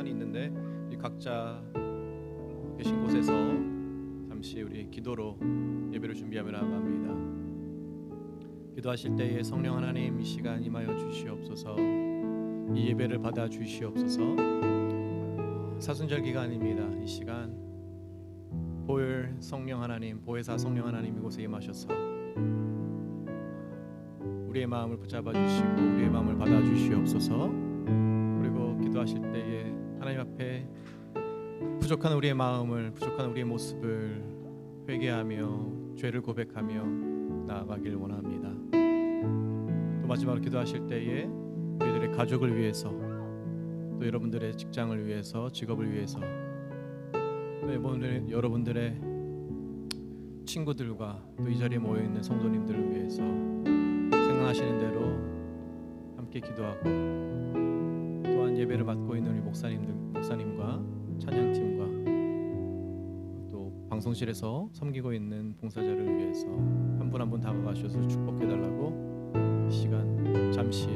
시간이 있는데 이 각자 계신 곳에서 잠시 우리 기도로 예배를 준비하며 나아갑니다. 기도하실 때에 성령 하나님 이 시간 임하여 주시옵소서. 이 예배를 받아 주시옵소서. 사순절 기간입니다. 이 시간 보혈 성령 하나님, 보혜사 성령 하나님 이곳에 임하셔서 우리의 마음을 붙잡아 주시고 우리의 마음을 받아 주시옵소서. 그리고 기도하실 때에 하나님 앞에 부족한 우리의 마음을, 부족한 우리의 모습을 회개하며 죄를 고백하며 나아가길 원합니다. 또 마지막으로 기도하실 때에 우리들의 가족을 위해서, 또 여러분들의 직장을 위해서, 직업을 위해서, 또 여러분들의 친구들과 또 이 자리에 모여 있는 성도님들을 위해서 생각하시는 대로 함께 기도하고, 또한 예배를 맡고 있는 우리 목사님과 찬양팀과 또 방송실에서 섬기고 있는 봉사자를 위해서 한 분 한 분 다가가셔서 축복해달라고 이 시간 잠시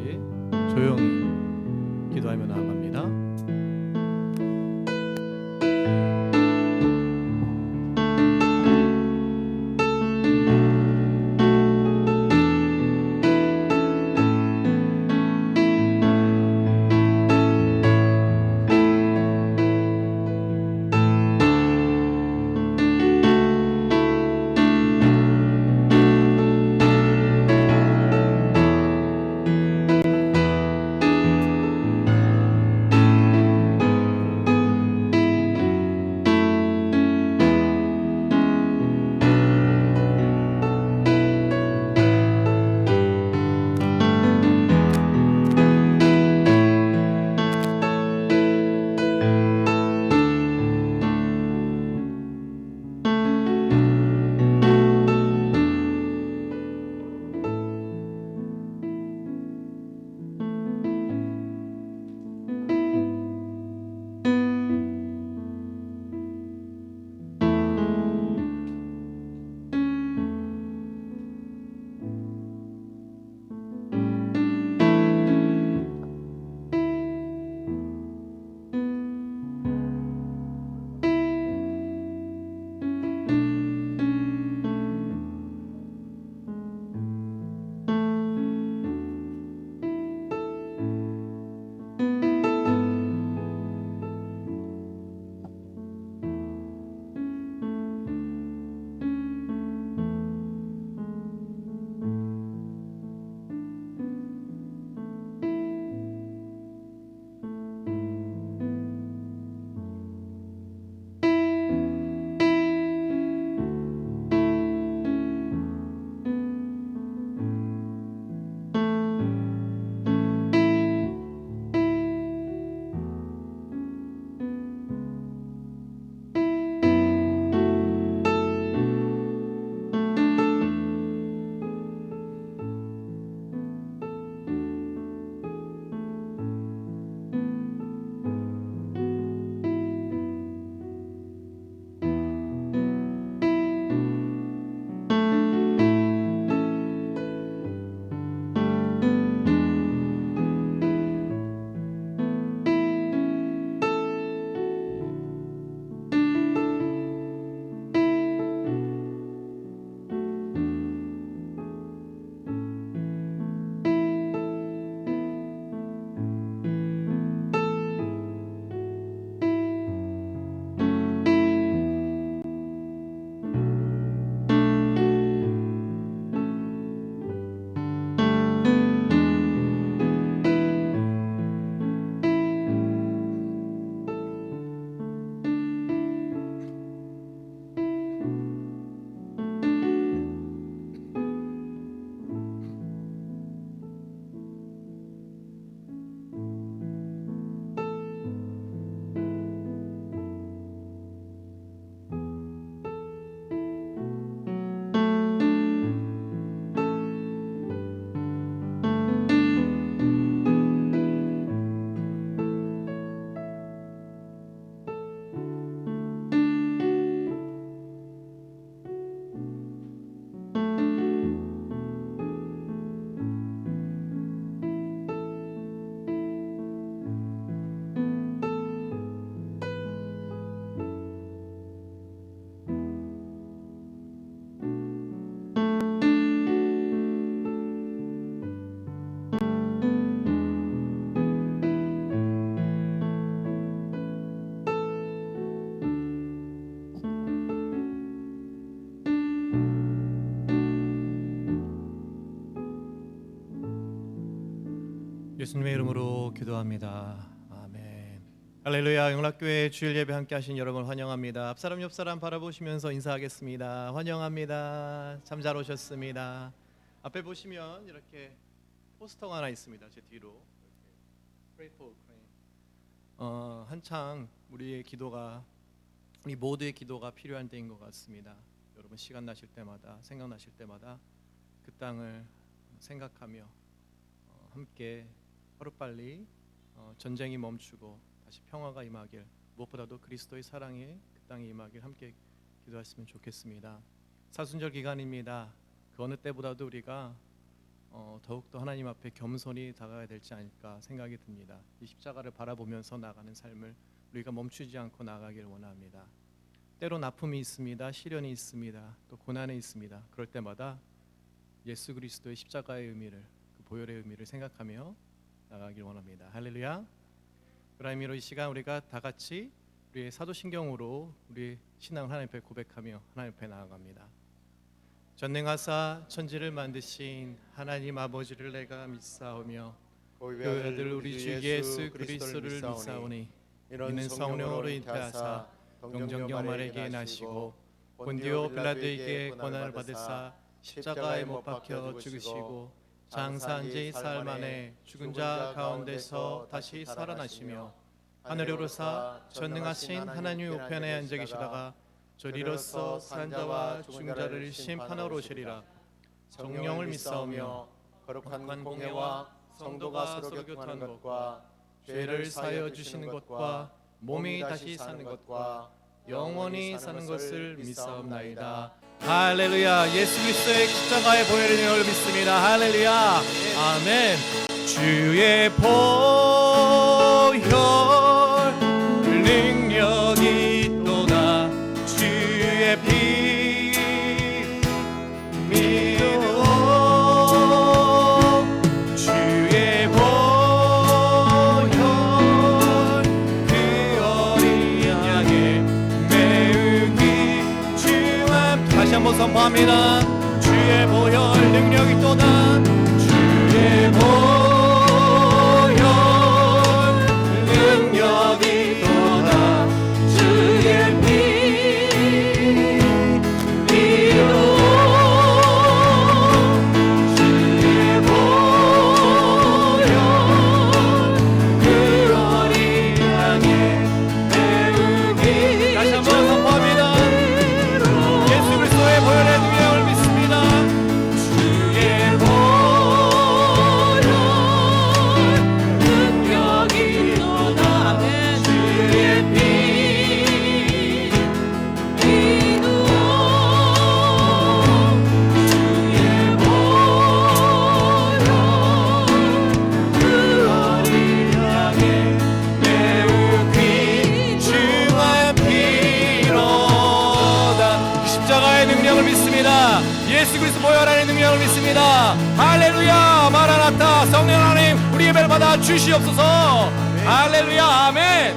조용히 기도하며 나아갑니다. 예수님의 이름으로 기도합니다. 아멘. 할렐루야. 영락교회 주일 예배 함께 하신 여러분 환영합니다. 앞사람 옆사람 바라보시면서 인사하겠습니다. 환영합니다. 참 잘 오셨습니다. 앞에 보시면 이렇게 포스터가 하나 있습니다. 제 뒤로 Pray for Ukraine. 한창 우리의 기도가, 우리 모두의 기도가 필요한 때인 것 같습니다. 여러분 시간 나실 때마다, 생각나실 때마다 그 땅을 생각하며 함께 하루빨리 전쟁이 멈추고 다시 평화가 임하길, 무엇보다도 그리스도의 사랑이 그 땅에 임하길 함께 기도했으면 좋겠습니다. 사순절 기간입니다. 그 어느 때보다도 우리가 더욱더 하나님 앞에 겸손히 다가가야 될지 않을까 생각이 듭니다. 이 십자가를 바라보면서 나가는 삶을 우리가 멈추지 않고 나가길 원합니다. 때론 아픔이 있습니다. 시련이 있습니다. 또 고난이 있습니다. 그럴 때마다 예수 그리스도의 십자가의 의미를, 그 보혈의 의미를 생각하며 나가길 원합니다. 할렐루야. 그런 의미로 이 시간 우리가 다 같이 우리의 사도신경으로 우리 신앙을 하나님 앞에 고백하며 하나님 앞에 나아갑니다. 전능하사 천지를 만드신 하나님 아버지를 내가 믿사오며 그 아들 우리 주 예수 그리스도를 믿사오니 이는 성령으로 잉태하사 동정녀 마리아에게 나시고 본디오 빌라도에게 고난을 받으사 십자가에 못 박혀 죽으시고 장사한 지 사흘 만에 죽은 자 가운데서 다시 살아나시며 하늘에 오르사 전능하신 하나님 우편에 앉아 계시다가 저리로서 산 자와 죽은 자를 심판하러 오시리라. 성령을 믿사오며 거룩한 공회와 성도가 서로 교통하는 것과 죄를 사하여 주시는 것과 몸이 다시 사는 것과 영원히 사는 것을 믿사옵나이다. 할렐루야. 예수 그리스도의 십자가의 보혈의 능력을 믿습니다. 할렐루야. 아멘. 주의 보혈 능력이 있도다. 주의 피 믿어 주의 보혈 그 어린 양의 매우기 주와 다시 한번 선포합니다. 주의 보혈 능력이 있도다. 주의 보혈 능력이 있도다. 주의 피 예수 그리스도 보혈의 능력을 믿습니다. 할렐루야. 마라나타. 성령 하나님 우리 예배를 받아 주시옵소서. 할렐루야. 아멘.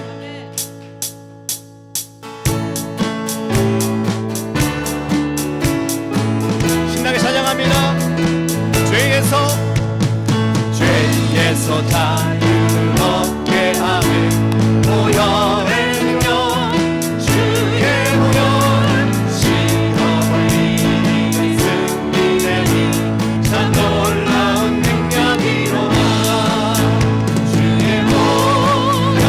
신나게 찬양합니다. 죄에서 자유를 얻게 하네. 보혈의 능력 주의 보혈 놀라운 능력이로다. 주의 보혈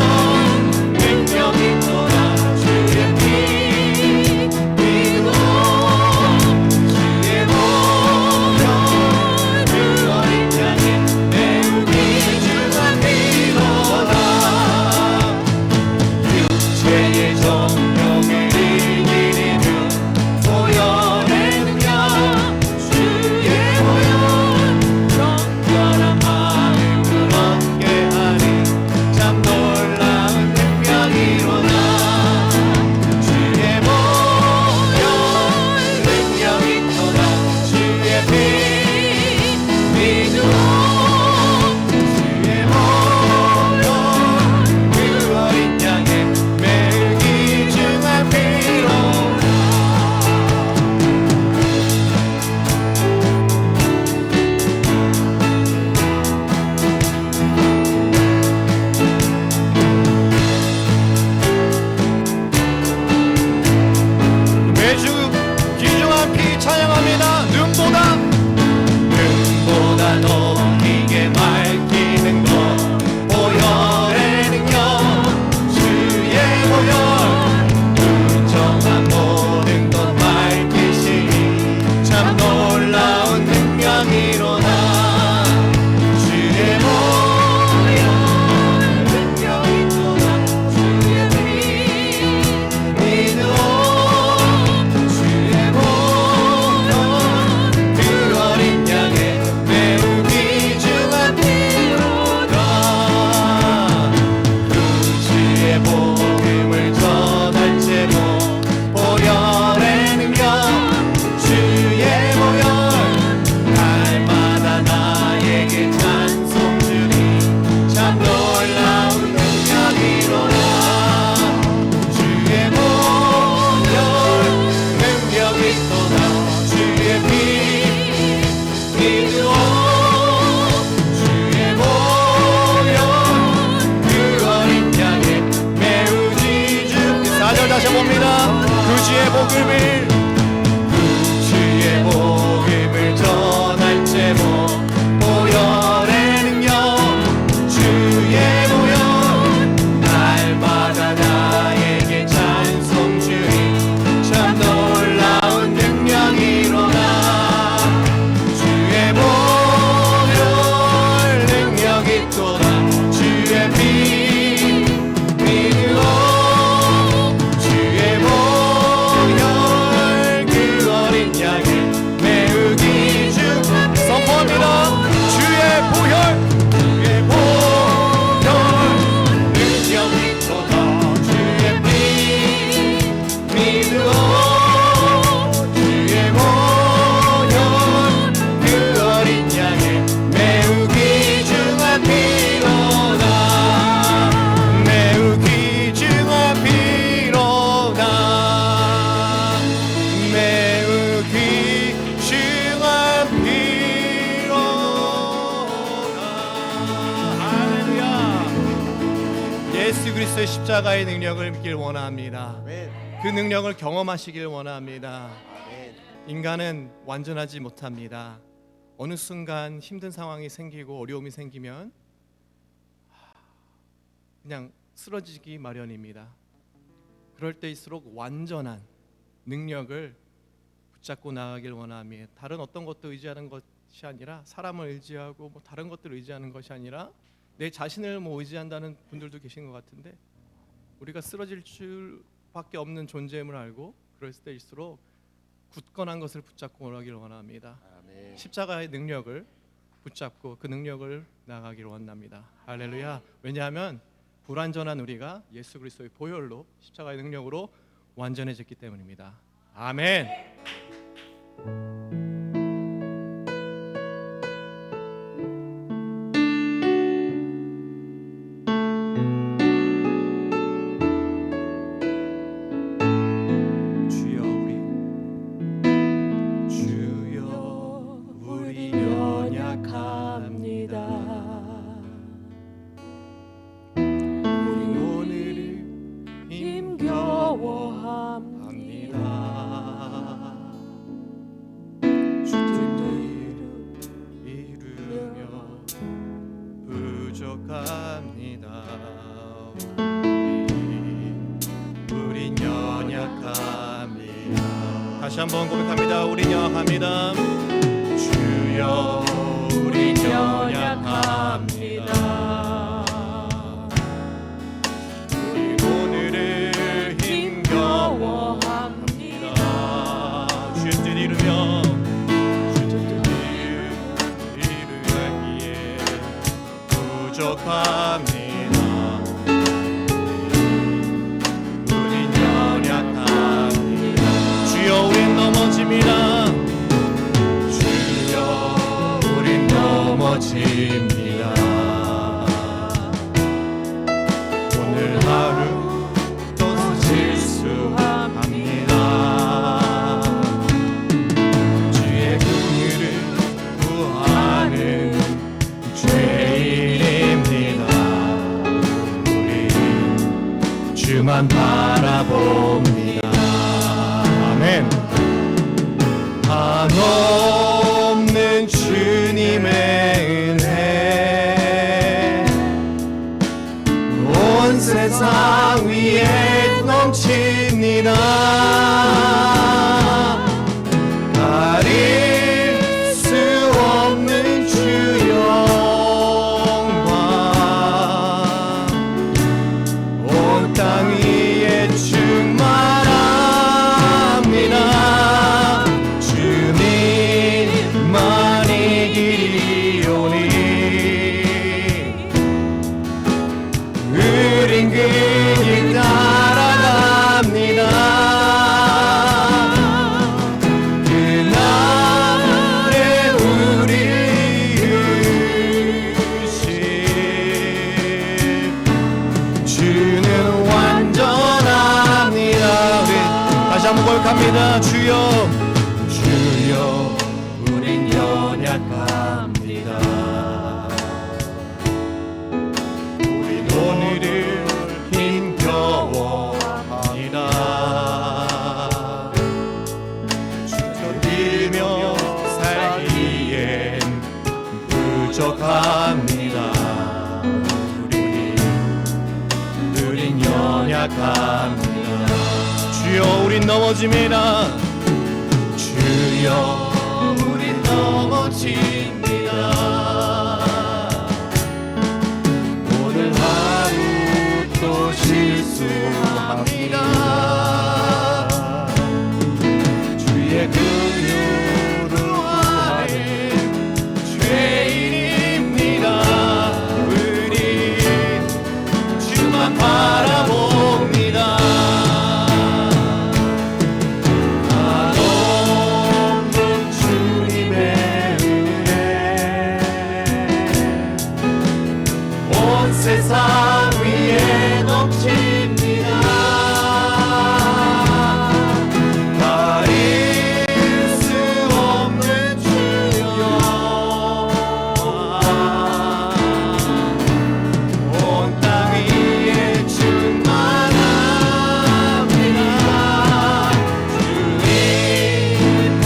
선포합니다. 그 주의 복음을 전할 제목 보혈의 능력 주의 보혈 날마다 나에게 찬송 주니 참 놀라운 능력이로다. 주의 보혈 능력이 또다. 주의 피 믿으오. 주의 보혈 그 어린 양을 매우 귀중 선포합니다. 주의 보혈 능력이 또다. 주의 피 믿으오. 주의 보혈 그 어린 양의 매우 귀중한 피로다. 매우 귀중한 피로다. 매우 귀중한 피로다. 할렐루야. 예수 그리스도의 십자가의 능력을 믿길 원합니다. 그 능력을 경험하시길 원합니다. 인간은 완전하지 못합니다. 어느 순간 힘든 상황이 생기고 어려움이 생기면 그냥 쓰러지기 마련입니다. 그럴 때일수록 완전한 능력을 붙잡고 나가길 원합니다. 다른 어떤 것도 의지하는 것이 아니라 사람을 의지하고 다른 것들을 의지하는 것이 아니라 내 자신을 의지한다는 분들도 계신 것 같은데, 우리가 쓰러질 수밖에 없는 존재임을 알고 그럴 때일수록 굳건한 것을 붙잡고 나가길 원합니다. 아멘. 십자가의 능력을 붙잡고 그 능력을 나가기를 원합니다. 할렐루야. 왜냐하면 불완전한 우리가 예수 그리스도의 보혈로 십자가의 능력으로 완전해졌기 때문입니다. 아멘. 우린 연약합니다. 다시 한번 고백합니다. 우린 연약합니다. 주여 우린 연약합니다. 우린 오늘을 힘겨워합니다. 주의 뜻 이루며 이루기에 부족합니다. 주여 우린 넘어집니다. 오늘 하루 또 실수합니다. 주의 긍휼을 구하는 죄인입니다. 우리 주만 바라봅니다. 아멘. 한없는 주님의 은혜 온 세상 위에 넘칩니다. 가릴 수 없는 주 영광 온 땅 위에 충만합니다. 주님만이 길이오니 우린 그 길 따라갑니다. 그날에 우리를 의심 주는 완전합니다. 우리 다시 한번 고백합니다. 주여 주여 우린 연약합니다. 우린 오늘을 힘겨워합니다. 주여 우린 넘어집니다. 주여 우린 넘어집니다. 오늘 하루 또 실수합니다. 주의 긍휼으로 하는 죄인입니다. 우리 주만 바라봅니다. 한없는 주님의 은혜 온 세상 위에 넘칩니다. 가릴 수 없는 주여 온 땅 위에 충만합니다. 주님만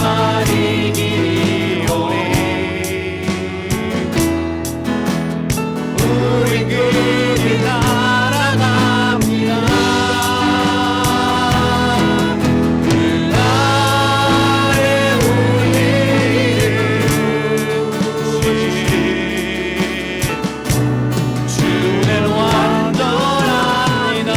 이기오리. 우린 그 길 따라갑니다. 그날에 우리를 부르신 주는 완전합니다.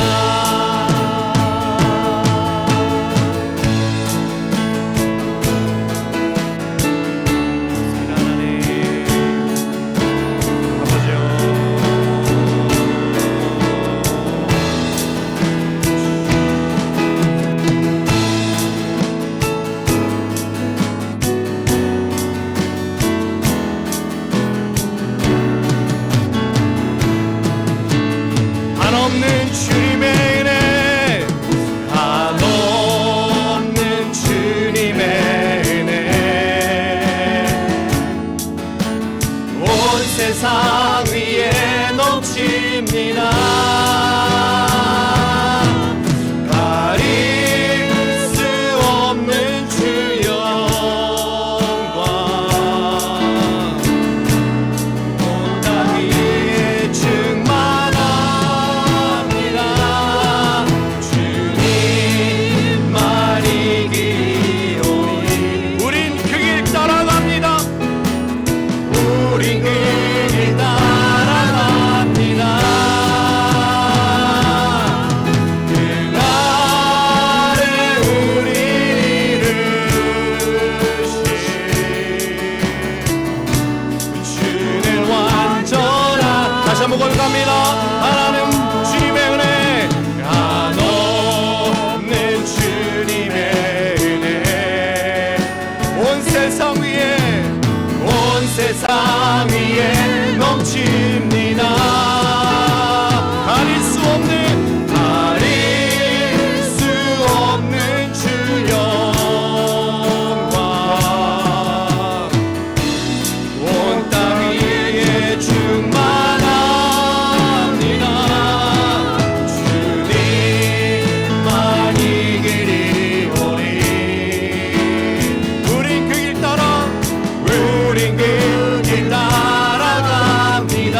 한없는 주님의 은혜, 한없는 주님의 은혜 온 세상 위에 넘칩니다. 가릴 수 없는 주 영광 온 땅 위에 충만합니다. 주님만 이기오리. 우린 그 길 따라갑니다. 우린 그 길 따라갑니다. 그날에 우리를 이루신 주는 완전한. 다시 한번 고백합니다. 하나님 주님의 은혜, 한없는 주님의 은혜 온 세상 위에 넘칩니다. 가릴 수 없는 주 영광 온 땅 위에 충만합니다. 주님만 이기리오리. 우린 그 길 따라갑니다.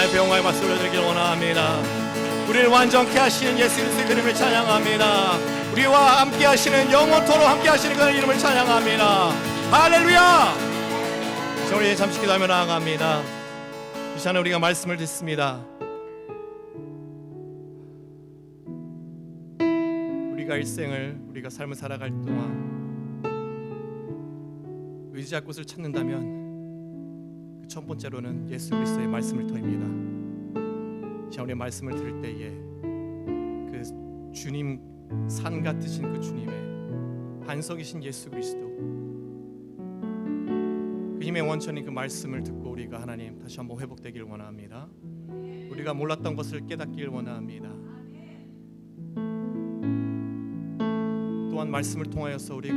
찬양의 배웅의 박수 올려드리길 원합니다. 우리를 완전케 하시는 예수 그리스도의 이름을 찬양합니다. 우리와 함께 하시는 영원토록 함께 하시는 그 이름을 찬양합니다. 할렐루야. 자, 우리 잠시 기도하며 나아갑니다. 이 시간에 우리가 말씀을 듣습니다. 우리가 일생을 우리가 삶을 살아갈 동안 의지할 곳을 찾는다면 그 첫 번째로는 예수 그리스도의 말씀을 터입니다. 우리 말씀을 들을 때에 그 주님 산 같으신 그 주님의 반석이신 예수 그리스도 그 힘의 원천인 그 말씀을 듣고 우리가 하나님 다시 한번 회복되길 원합니다. 우리가 몰랐던 것을 깨닫길 원합니다. 또한 말씀을 통하여서 우리가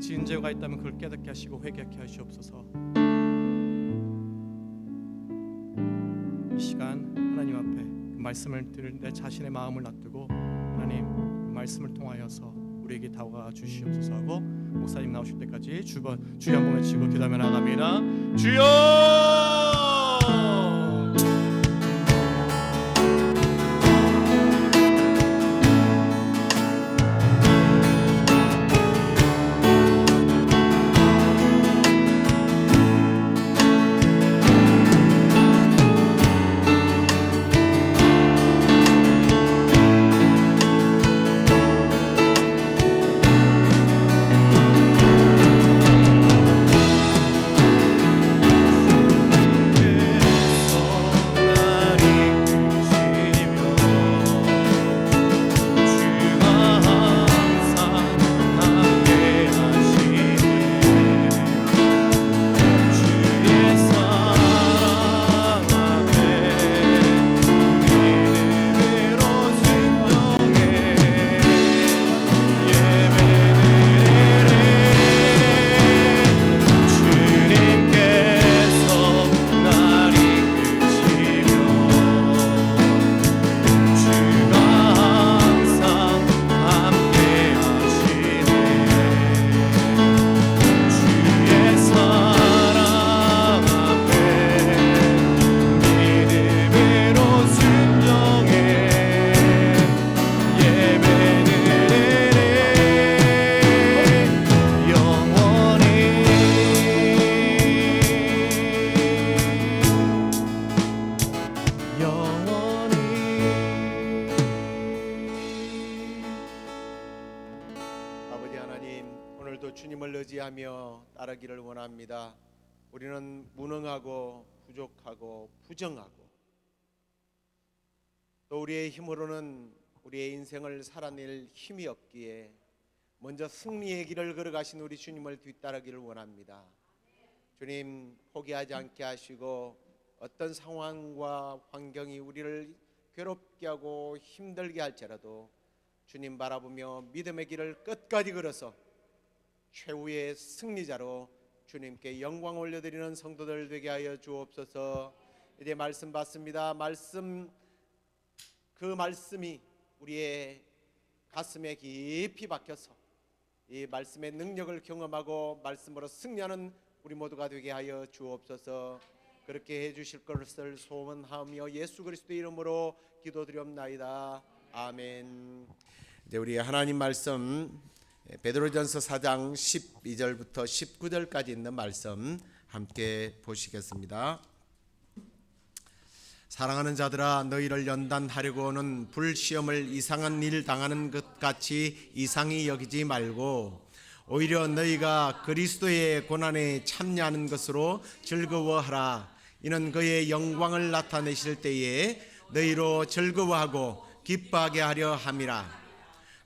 지은 죄가 있다면 그걸 깨닫게 하시고 회개하게 하시옵소서. 이 시간 하나님 앞에 그 말씀을 들을 내 자신의 마음을 놔두고 하나님 그 말씀을 통하여서 우리에게 다가가 주시옵소서 하고 목사님 나오실 때까지 주여 한번 외치고 기도하며 나갑니다. 주여! 주님을 의지하며 따르기를 원합니다. 우리는 무능하고 부족하고 부정하고 또 우리의 힘으로는 우리의 인생을 살아낼 힘이 없기에 먼저 승리의 길을 걸어가신 우리 주님을 뒤따르기를 원합니다. 주님 포기하지 않게 하시고 어떤 상황과 환경이 우리를 괴롭게 하고 힘들게 할지라도 주님 바라보며 믿음의 길을 끝까지 걸어서 최후의 승리자로 주님께 영광 올려드리는 성도들 되게 하여 주옵소서. 이제 말씀 받습니다. 그 말씀이 우리의 가슴에 깊이 박혀서 이 말씀의 능력을 경험하고 말씀으로 승리하는 우리 모두가 되게 하여 주옵소서. 그렇게 해주실 것을 소원하며 예수 그리스도의 이름으로 기도드리옵나이다. 아멘. 이제 우리 하나님 말씀 베드로전서 4장 12절부터 19절까지 있는 말씀 함께 보시겠습니다. 사랑하는 자들아, 너희를 연단하려고는 불시험을 이상한 일 당하는 것 같이 이상히 여기지 말고 오히려 너희가 그리스도의 고난에 참여하는 것으로 즐거워하라. 이는 그의 영광을 나타내실 때에 너희로 즐거워하고 기뻐하게 하려 함이라.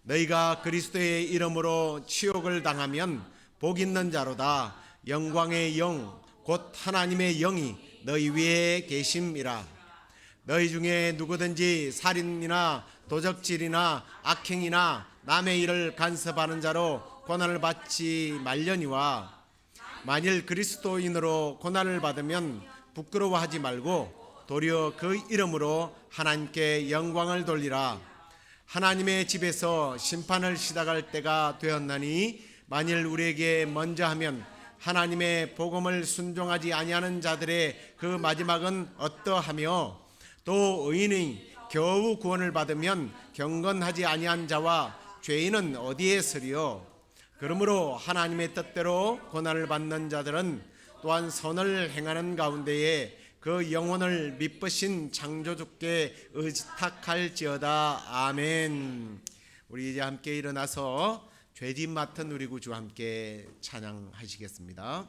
너희가 그리스도의 이름으로 치욕을 당하면 복 있는 자로다. 영광의 영 곧 하나님의 영이 너희 위에 계심이라. 너희 중에 누구든지 살인이나 도적질이나 악행이나 남의 일을 간섭하는 자로 고난을 받지 말려니와 만일 그리스도인으로 고난을 받으면 부끄러워하지 말고 도리어 그 이름으로 하나님께 영광을 돌리라. 하나님의 집에서 심판을 시작할 때가 되었나니 만일 우리에게 먼저 하면 하나님의 복음을 순종하지 아니하는 자들의 그 마지막은 어떠하며 또 의인이 겨우 구원을 받으면 경건하지 아니한 자와 죄인은 어디에 서리요? 그러므로 하나님의 뜻대로 고난을 받는 자들은 또한 선을 행하는 가운데에 그 영혼을 미쁘신 창조주께 의탁할지어다. 아멘. 우리 이제 함께 일어나서 죄짐 맡은 우리 구주 함께 찬양하시겠습니다.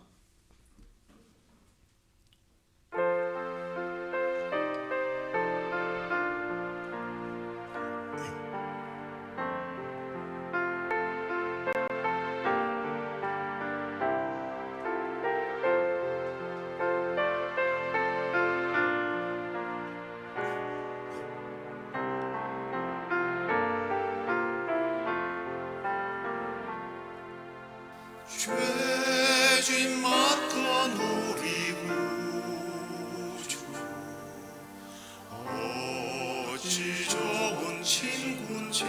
죄짐 맡은 우리 구주 어찌 좋은 친구인지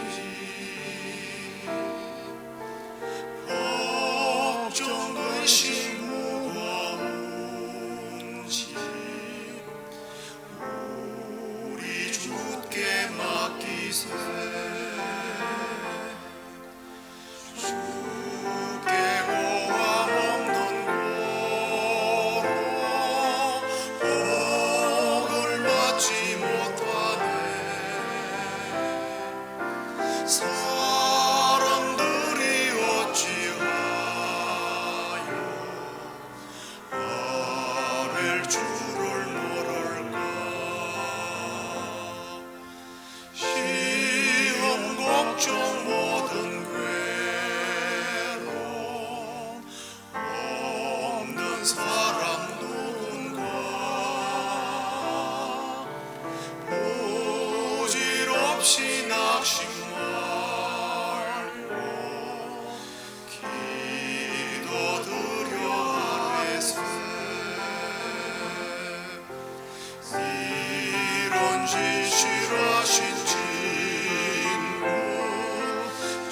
걱정 의심 무거운지 우리 주께 맡기세.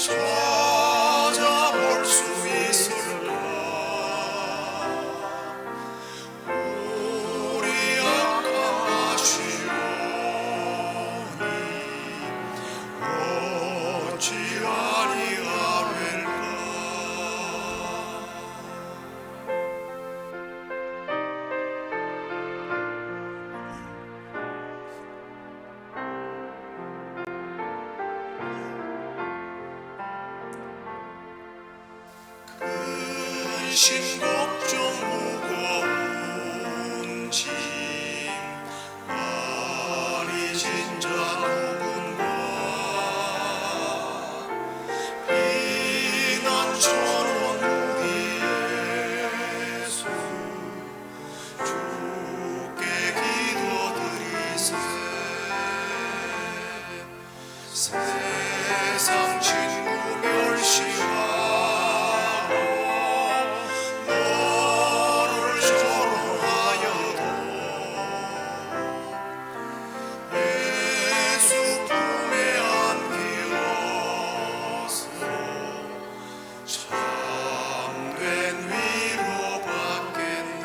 찾아볼 수 있을까? 우리 악함하시오니 어찌 아니하릴까? 근심 걱정 무거운 짐 많이 진자 누군가 피난처는 우리 예수 주께 기도드리세. 세상 친구 멸시하고 너를 조롱하여도 예수 품에 안기어서 참된 위로받겠네.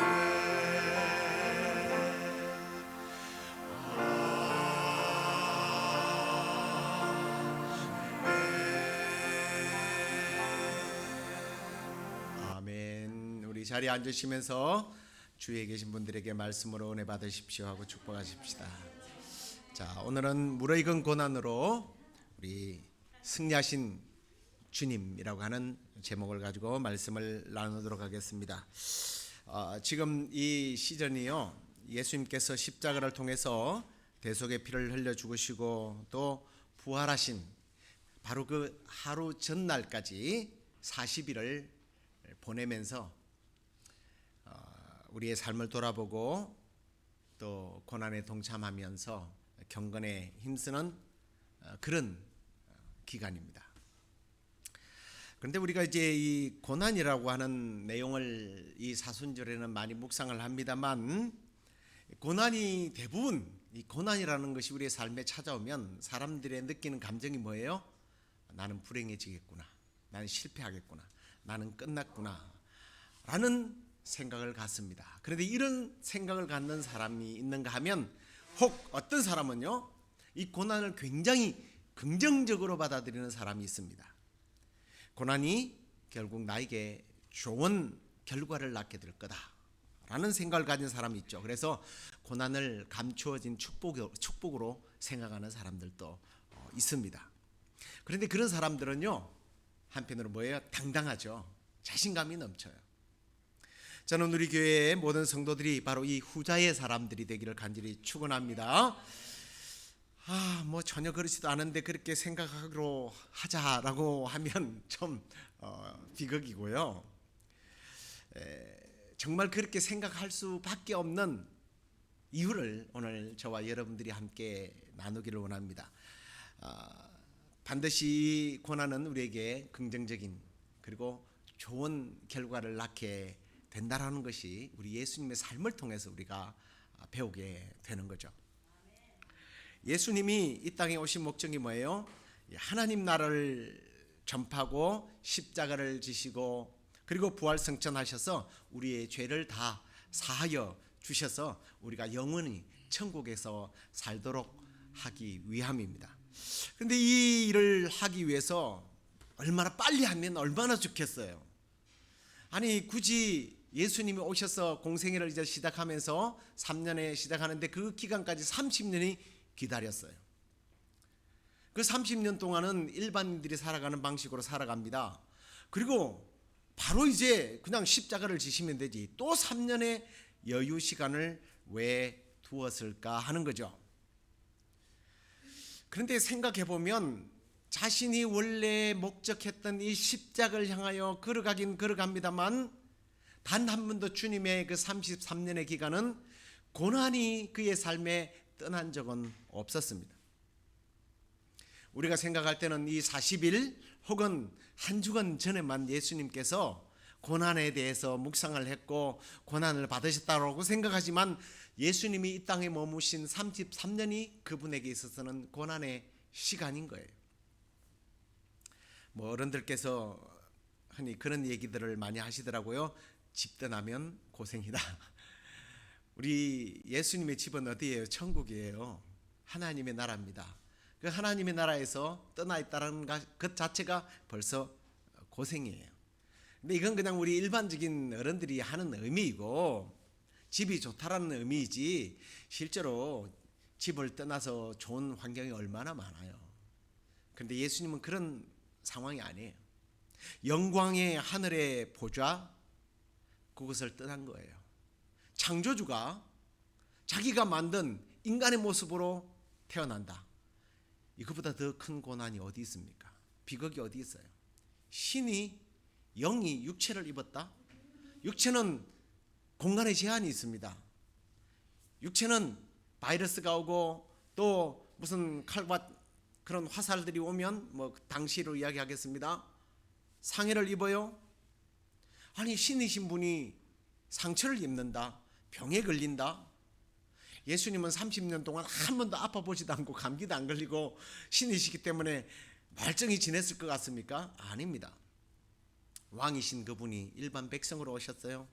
아멘. 우리 자리에 앉으시면서 주위에 계신 분들에게 말씀으로 은혜 받으십시오 하고 축복하십시다. 자, 오늘은 무르익은 고난으로 우리 승리하신 주님이라고 하는 제목을 가지고 말씀을 나누도록 하겠습니다. 지금 이 시즌이요, 예수님께서 십자가를 통해서 대속의 피를 흘려 죽으시고 또 부활하신 바로 그 하루 전날까지 40일을 보내면서 우리의 삶을 돌아보고 또 고난에 동참하면서 경건에 힘쓰는 그런 기간입니다. 그런데 우리가 이제 이 고난이라고 하는 내용을 이 사순절에는 많이 묵상을 합니다만, 고난이 대부분 이 고난이라는 것이 우리의 삶에 찾아오면 사람들의 느끼는 감정이 뭐예요? 나는 불행해지겠구나, 나는 실패하겠구나, 나는 끝났구나 라는 생각을 갖습니다. 그런데 이런 생각을 갖는 사람이 있는가 하면 혹 어떤 사람은요, 이 고난을 굉장히 긍정적으로 받아들이는 사람이 있습니다. 고난이 결국 나에게 좋은 결과를 낳게 될 거다라는 생각을 가진 사람이 있죠. 그래서 고난을 감추어진 축복으로 생각하는 사람들도 있습니다. 그런데 그런 사람들은요, 한편으로 뭐예요? 당당하죠. 자신감이 넘쳐요. 저는 우리 교회의 모든 성도들이 바로 이 후자의 사람들이 되기를 간절히 축원합니다. 뭐 전혀 그렇지도 않은데 그렇게 생각하기로 하자라고 하면 좀 비극이고요. 정말 그렇게 생각할 수밖에 없는 이유를 오늘 저와 여러분들이 함께 나누기를 원합니다. 반드시 고난은 우리에게 긍정적인 그리고 좋은 결과를 낳게 된다라는 것이 우리 예수님의 삶을 통해서 우리가 배우게 되는 거죠. 예수님이 이 땅에 오신 목적이 뭐예요? 하나님 나라를 전파하고 십자가를 지시고 그리고 부활승천하셔서 우리의 죄를 다 사하여 주셔서 우리가 영원히 천국에서 살도록 하기 위함입니다. 그런데 이 일을 하기 위해서 얼마나 빨리 하면 얼마나 좋겠어요. 아니 굳이 예수님이 오셔서 공생애를 이제 시작하면서 3년에 시작하는데 그 기간까지 30년이 기다렸어요. 그 30년 동안은 일반인들이 살아가는 방식으로 살아갑니다. 그리고 바로 이제 그냥 십자가를 지시면 되지 또 3년의 여유 시간을 왜 두었을까 하는 거죠. 그런데 생각해 보면 자신이 원래 목적했던 이 십자가를 향하여 걸어가긴 걸어갑니다만 단 한 번도 주님의 그 33년의 기간은 고난이 그의 삶에 떠난 적은 없었습니다. 우리가 생각할 때는 이 40일 혹은 한 주간 전에만 예수님께서 고난에 대해서 묵상을 했고 고난을 받으셨다고 생각하지만 예수님이 이 땅에 머무신 33년이 그분에게 있어서는 고난의 시간인 거예요. 뭐 어른들께서 흔히 그런 얘기들을 많이 하시더라고요. 집 떠나면 고생이다. 우리 예수님의 집은 어디예요? 천국이에요. 하나님의 나라입니다. 그 하나님의 나라에서 떠나 있다는 것 자체가 벌써 고생이에요. 근데 이건 그냥 우리 일반적인 어른들이 하는 의미이고 집이 좋다라는 의미이지 실제로 집을 떠나서 좋은 환경이 얼마나 많아요. 그런데 예수님은 그런 상황이 아니에요. 영광의 하늘의 보좌 그것을 떠난 거예요. 창조주가 자기가 만든 인간의 모습으로 태어난다. 이것보다 더 큰 고난이 어디 있습니까? 비극이 어디 있어요? 신이 영이 육체를 입었다. 육체는 공간의 제한이 있습니다. 육체는 바이러스가 오고 또 무슨 칼과 그런 화살들이 오면 뭐 당시로 이야기하겠습니다. 상해를 입어요. 아니 신이신 분이 상처를 입는다. 병에 걸린다. 예수님은 30년 동안 한 번도 아파 보지도 않고 감기도 안 걸리고 신이시기 때문에 멀쩡히 지냈을 것 같습니까? 아닙니다. 왕이신 그분이 일반 백성으로 오셨어요.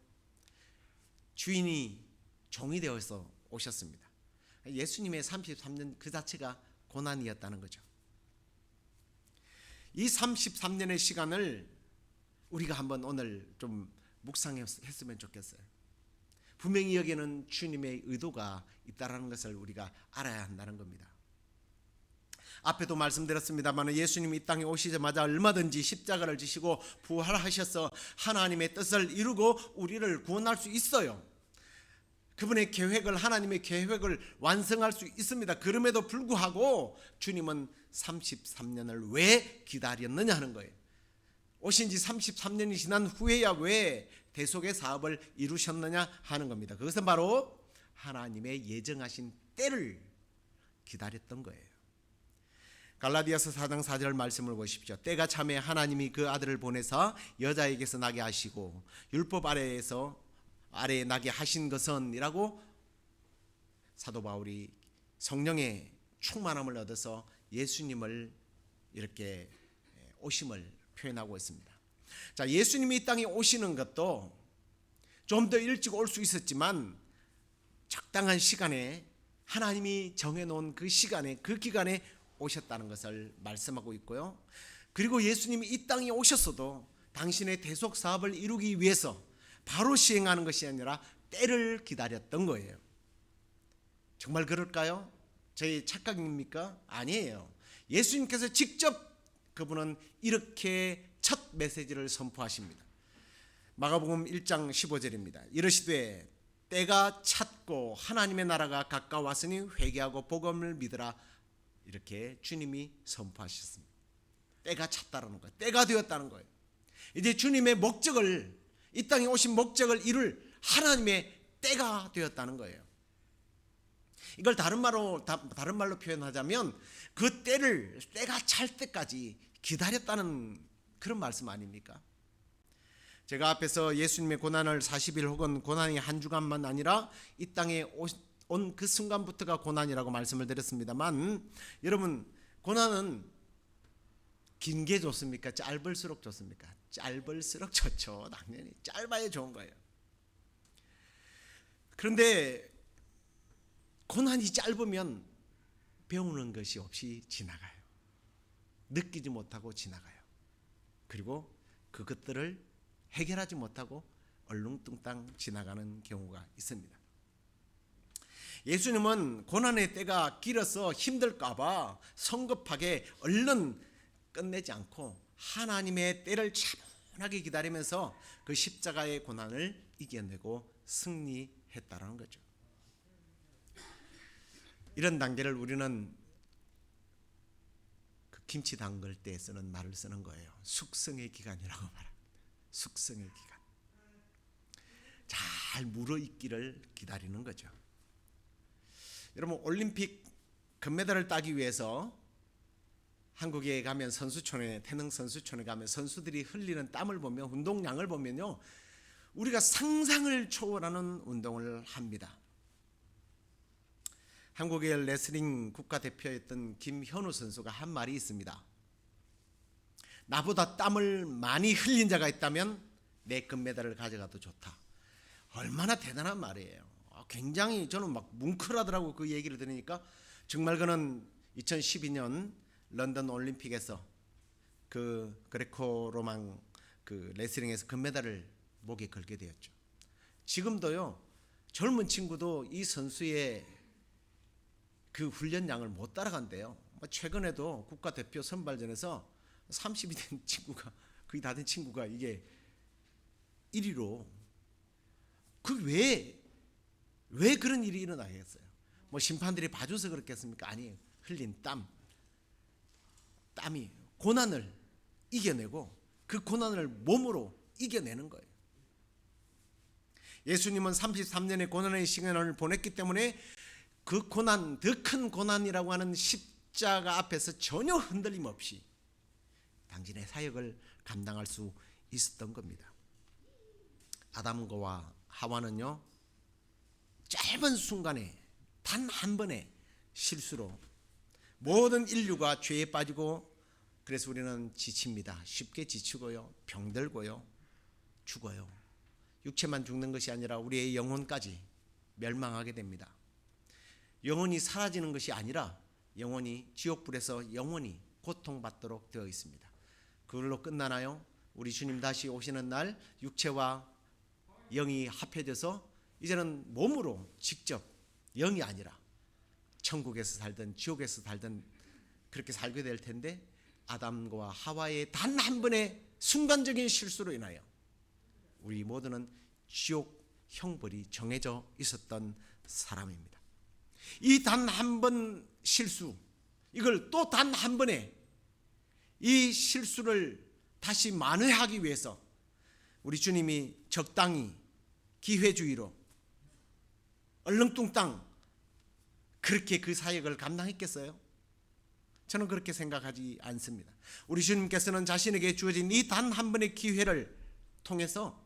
주인이 종이 되어서 오셨습니다. 예수님의 33년 그 자체가 고난이었다는 거죠. 이 33년의 시간을 우리가 한번 오늘 좀 묵상했으면 좋겠어요. 분명히 여기에는 주님의 의도가 있다는 것을 우리가 알아야 한다는 겁니다. 앞에도 말씀드렸습니다만 예수님이 이 땅에 오시자마자 얼마든지 십자가를 지시고 부활하셔서 하나님의 뜻을 이루고 우리를 구원할 수 있어요. 그분의 계획을 하나님의 계획을 완성할 수 있습니다. 그럼에도 불구하고 주님은 33년을 왜 기다렸느냐 하는 거예요. 오신 지 33년이 지난 후에야 왜 대속의 사업을 이루셨느냐 하는 겁니다. 그것은 바로 하나님의 예정하신 때를 기다렸던 거예요. 갈라디아서 4장 4절 말씀을 보십시오. 때가 참에 하나님이 그 아들을 보내사 여자에게서 나게 하시고 율법 아래에 나게 하신 것은 이라고 사도 바울이 성령의 충만함을 얻어서 예수님을 이렇게 오심을 표현하고 있습니다. 자, 예수님이 이 땅에 오시는 것도 좀 더 일찍 올 수 있었지만 적당한 시간에 하나님이 정해놓은 그 시간에, 그 기간에 오셨다는 것을 말씀하고 있고요. 그리고 예수님이 이 땅에 오셨어도 당신의 대속 사업을 이루기 위해서 바로 시행하는 것이 아니라 때를 기다렸던 거예요. 정말 그럴까요? 저희 착각입니까? 아니에요. 예수님께서 직접 그분은 이렇게 첫 메시지를 선포하십니다. 마가복음 1장 15절입니다. 이르시되 때가 찼고 하나님의 나라가 가까웠으니 회개하고 복음을 믿으라. 이렇게 주님이 선포하셨습니다. 때가 찼다는 거예요. 때가 되었다는 거예요. 이제 주님의 목적을, 이 땅에 오신 목적을 이룰 하나님의 때가 되었다는 거예요. 이걸 다른 말로 표현하자면 그 때가 찰 때까지 기다렸다는 그런 말씀 아닙니까? 제가 앞에서 예수님의 고난을 40일 혹은 고난이 한 주간만 아니라 이 땅에 온 그 순간부터가 고난이라고 말씀을 드렸습니다만, 여러분, 고난은 긴 게 좋습니까? 짧을수록 좋습니까? 짧을수록 좋죠. 당연히 짧아야 좋은 거예요. 그런데 고난이 짧으면 배우는 것이 없이 지나가요. 느끼지 못하고 지나가요. 그리고 그것들을 해결하지 못하고 얼렁뚱땅 지나가는 경우가 있습니다. 예수님은 고난의 때가 길어서 힘들까 봐 성급하게 얼른 끝내지 않고 하나님의 때를 차분하게 기다리면서 그 십자가의 고난을 이겨내고 승리했다는 거죠. 이런 단계를 우리는 그 김치 담글 때 쓰는 말을 쓰는 거예요. 숙성의 기간이라고 말합니다. 숙성의 기간. 잘 물어있기를 기다리는 거죠. 여러분, 올림픽 금메달을 따기 위해서 한국에 가면 선수촌에, 태릉 선수촌에 가면 선수들이 흘리는 땀을 보면, 운동량을 보면요, 우리가 상상을 초월하는 운동을 합니다. 한국의 레슬링 국가대표였던 김현우 선수가 한 말이 있습니다. 나보다 땀을 많이 흘린 자가 있다면 내 금메달을 가져가도 좋다. 얼마나 대단한 말이에요. 굉장히 저는 막 뭉클하더라고, 그 얘기를 들으니까. 정말 그는 2012년 런던 올림픽에서 그 그레코로망 그 레슬링에서 금메달을 목에 걸게 되었죠. 지금도요, 젊은 친구도 이 선수의 그 훈련량을 못 따라간대요. 최근에도 국가대표 선발전에서 30이 된 친구가, 거의 다 된 친구가 이게 1위로, 그 왜 그런 일이 일어나겠어요? 뭐 심판들이 봐줘서 그렇겠습니까? 아니에요. 흘린 땀이 고난을 이겨내고 그 고난을 몸으로 이겨내는 거예요. 예수님은 33년의 고난의 시간을 보냈기 때문에 그 고난, 더 큰 고난이라고 하는 십자가 앞에서 전혀 흔들림 없이 당신의 사역을 감당할 수 있었던 겁니다. 아담과 하와는요, 짧은 순간에 단 한 번의 실수로 모든 인류가 죄에 빠지고, 그래서 우리는 지칩니다. 쉽게 지치고요, 병들고요, 죽어요. 육체만 죽는 것이 아니라 우리의 영혼까지 멸망하게 됩니다. 영혼이 사라지는 것이 아니라 영혼이 지옥불에서 영원히 고통받도록 되어 있습니다. 그걸로 끝나나요? 우리 주님 다시 오시는 날 육체와 영이 합해져서 이제는 몸으로 직접, 영이 아니라 천국에서 살든 지옥에서 살든 그렇게 살게 될 텐데, 아담과 하와의 단 한 번의 순간적인 실수로 인하여 우리 모두는 지옥 형벌이 정해져 있었던 사람입니다. 이 단 한 번 실수, 이걸 또 단 한 번에 이 실수를 다시 만회하기 위해서 우리 주님이 적당히 기회주의로 얼렁뚱땅 그렇게 그 사역을 감당했겠어요? 저는 그렇게 생각하지 않습니다. 우리 주님께서는 자신에게 주어진 이 단 한 번의 기회를 통해서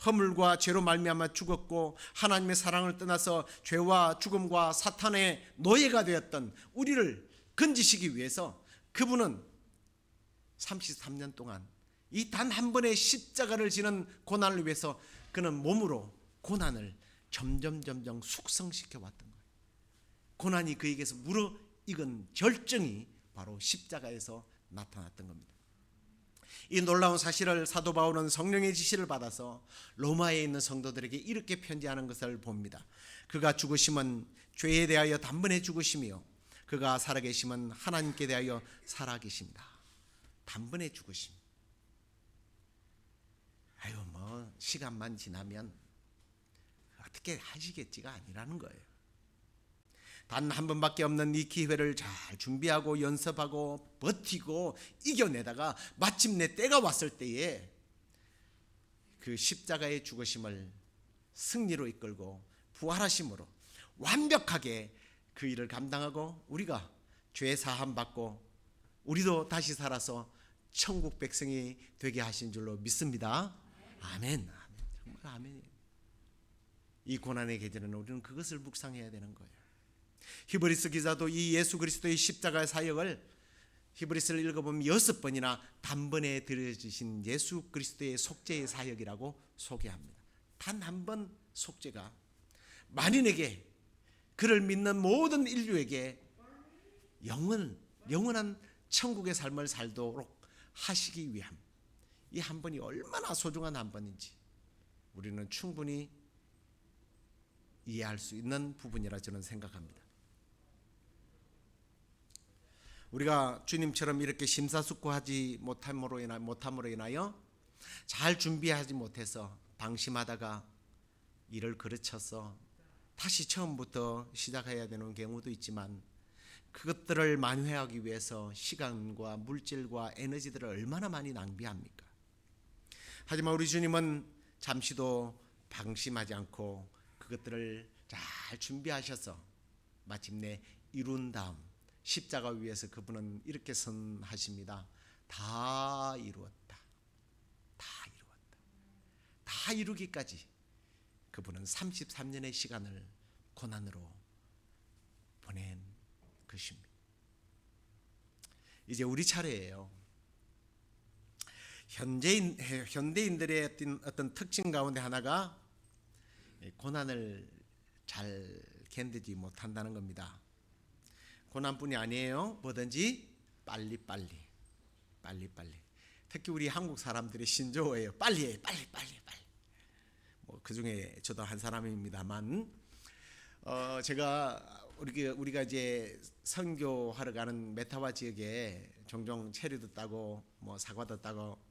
허물과 죄로 말미암아 죽었고 하나님의 사랑을 떠나서 죄와 죽음과 사탄의 노예가 되었던 우리를 건지시기 위해서 그분은 33년 동안 이 단 한 번의 십자가를 지는 고난을 위해서 그는 몸으로 고난을 점점 숙성시켜 왔던 거예요. 고난이 그에게서 무르익은 절정이 바로 십자가에서 나타났던 겁니다. 이 놀라운 사실을 사도 바울은 성령의 지시를 받아서 로마에 있는 성도들에게 이렇게 편지하는 것을 봅니다. 그가 죽으심은 죄에 대하여 단번에 죽으심이요 그가 살아계심은 하나님께 대하여 살아계십니다. 단번에 죽으심. 아유 뭐 시간만 지나면 어떻게 하시겠지가 아니라는 거예요. 단 한 번밖에 없는 이 기회를 잘 준비하고 연습하고 버티고 이겨내다가 마침내 때가 왔을 때에 그 십자가의 죽으심을 승리로 이끌고 부활하심으로 완벽하게 그 일을 감당하고 우리가 죄 사함 받고 우리도 다시 살아서 천국 백성이 되게 하신 줄로 믿습니다. 아멘. 정말 아멘이에요. 이 고난의 계절에는 우리는 그것을 묵상해야 되는 거예요. 히브리서 기자도 이 예수 그리스도의 십자가 사역을 히브리서를 읽어보면 6번이나 단번에 들어주신 예수 그리스도의 속죄의 사역이라고 소개합니다. 단 한 번 속죄가 만인에게 그를 믿는 모든 인류에게 영원한 천국의 삶을 살도록 하시기 위함. 이 한 번이 얼마나 소중한 한 번인지 우리는 충분히 이해할 수 있는 부분이라 저는 생각합니다. 우리가 주님처럼 이렇게 심사숙고하지 못함으로 인하여 잘 준비하지 못해서 방심하다가 일을 그르쳐서 다시 처음부터 시작해야 되는 경우도 있지만 그것들을 만회하기 위해서 시간과 물질과 에너지들을 얼마나 많이 낭비합니까? 하지만 우리 주님은 잠시도 방심하지 않고 그것들을 잘 준비하셔서 마침내 이룬 다음 십자가 위에서 그분은 이렇게 선하십니다. 다 이루었다. 다 이루었다. 다 이루기까지 그분은 33년의 시간을 고난으로 보낸 것입니다. 이제 우리 차례예요. 현대인들의 어떤 특징 가운데 하나가 고난을 잘 견디지 못한다는 겁니다. 고난뿐이 아니에요. 뭐든지 빨리빨리. 특히 우리 한국 사람들의 신조어예요. 빨리. 뭐 그중에 저도 한 사람입니다만, 제가 우리가 이제 선교하러 가는 메타와 지역에 종종 체리도 따고 뭐 사과도 따고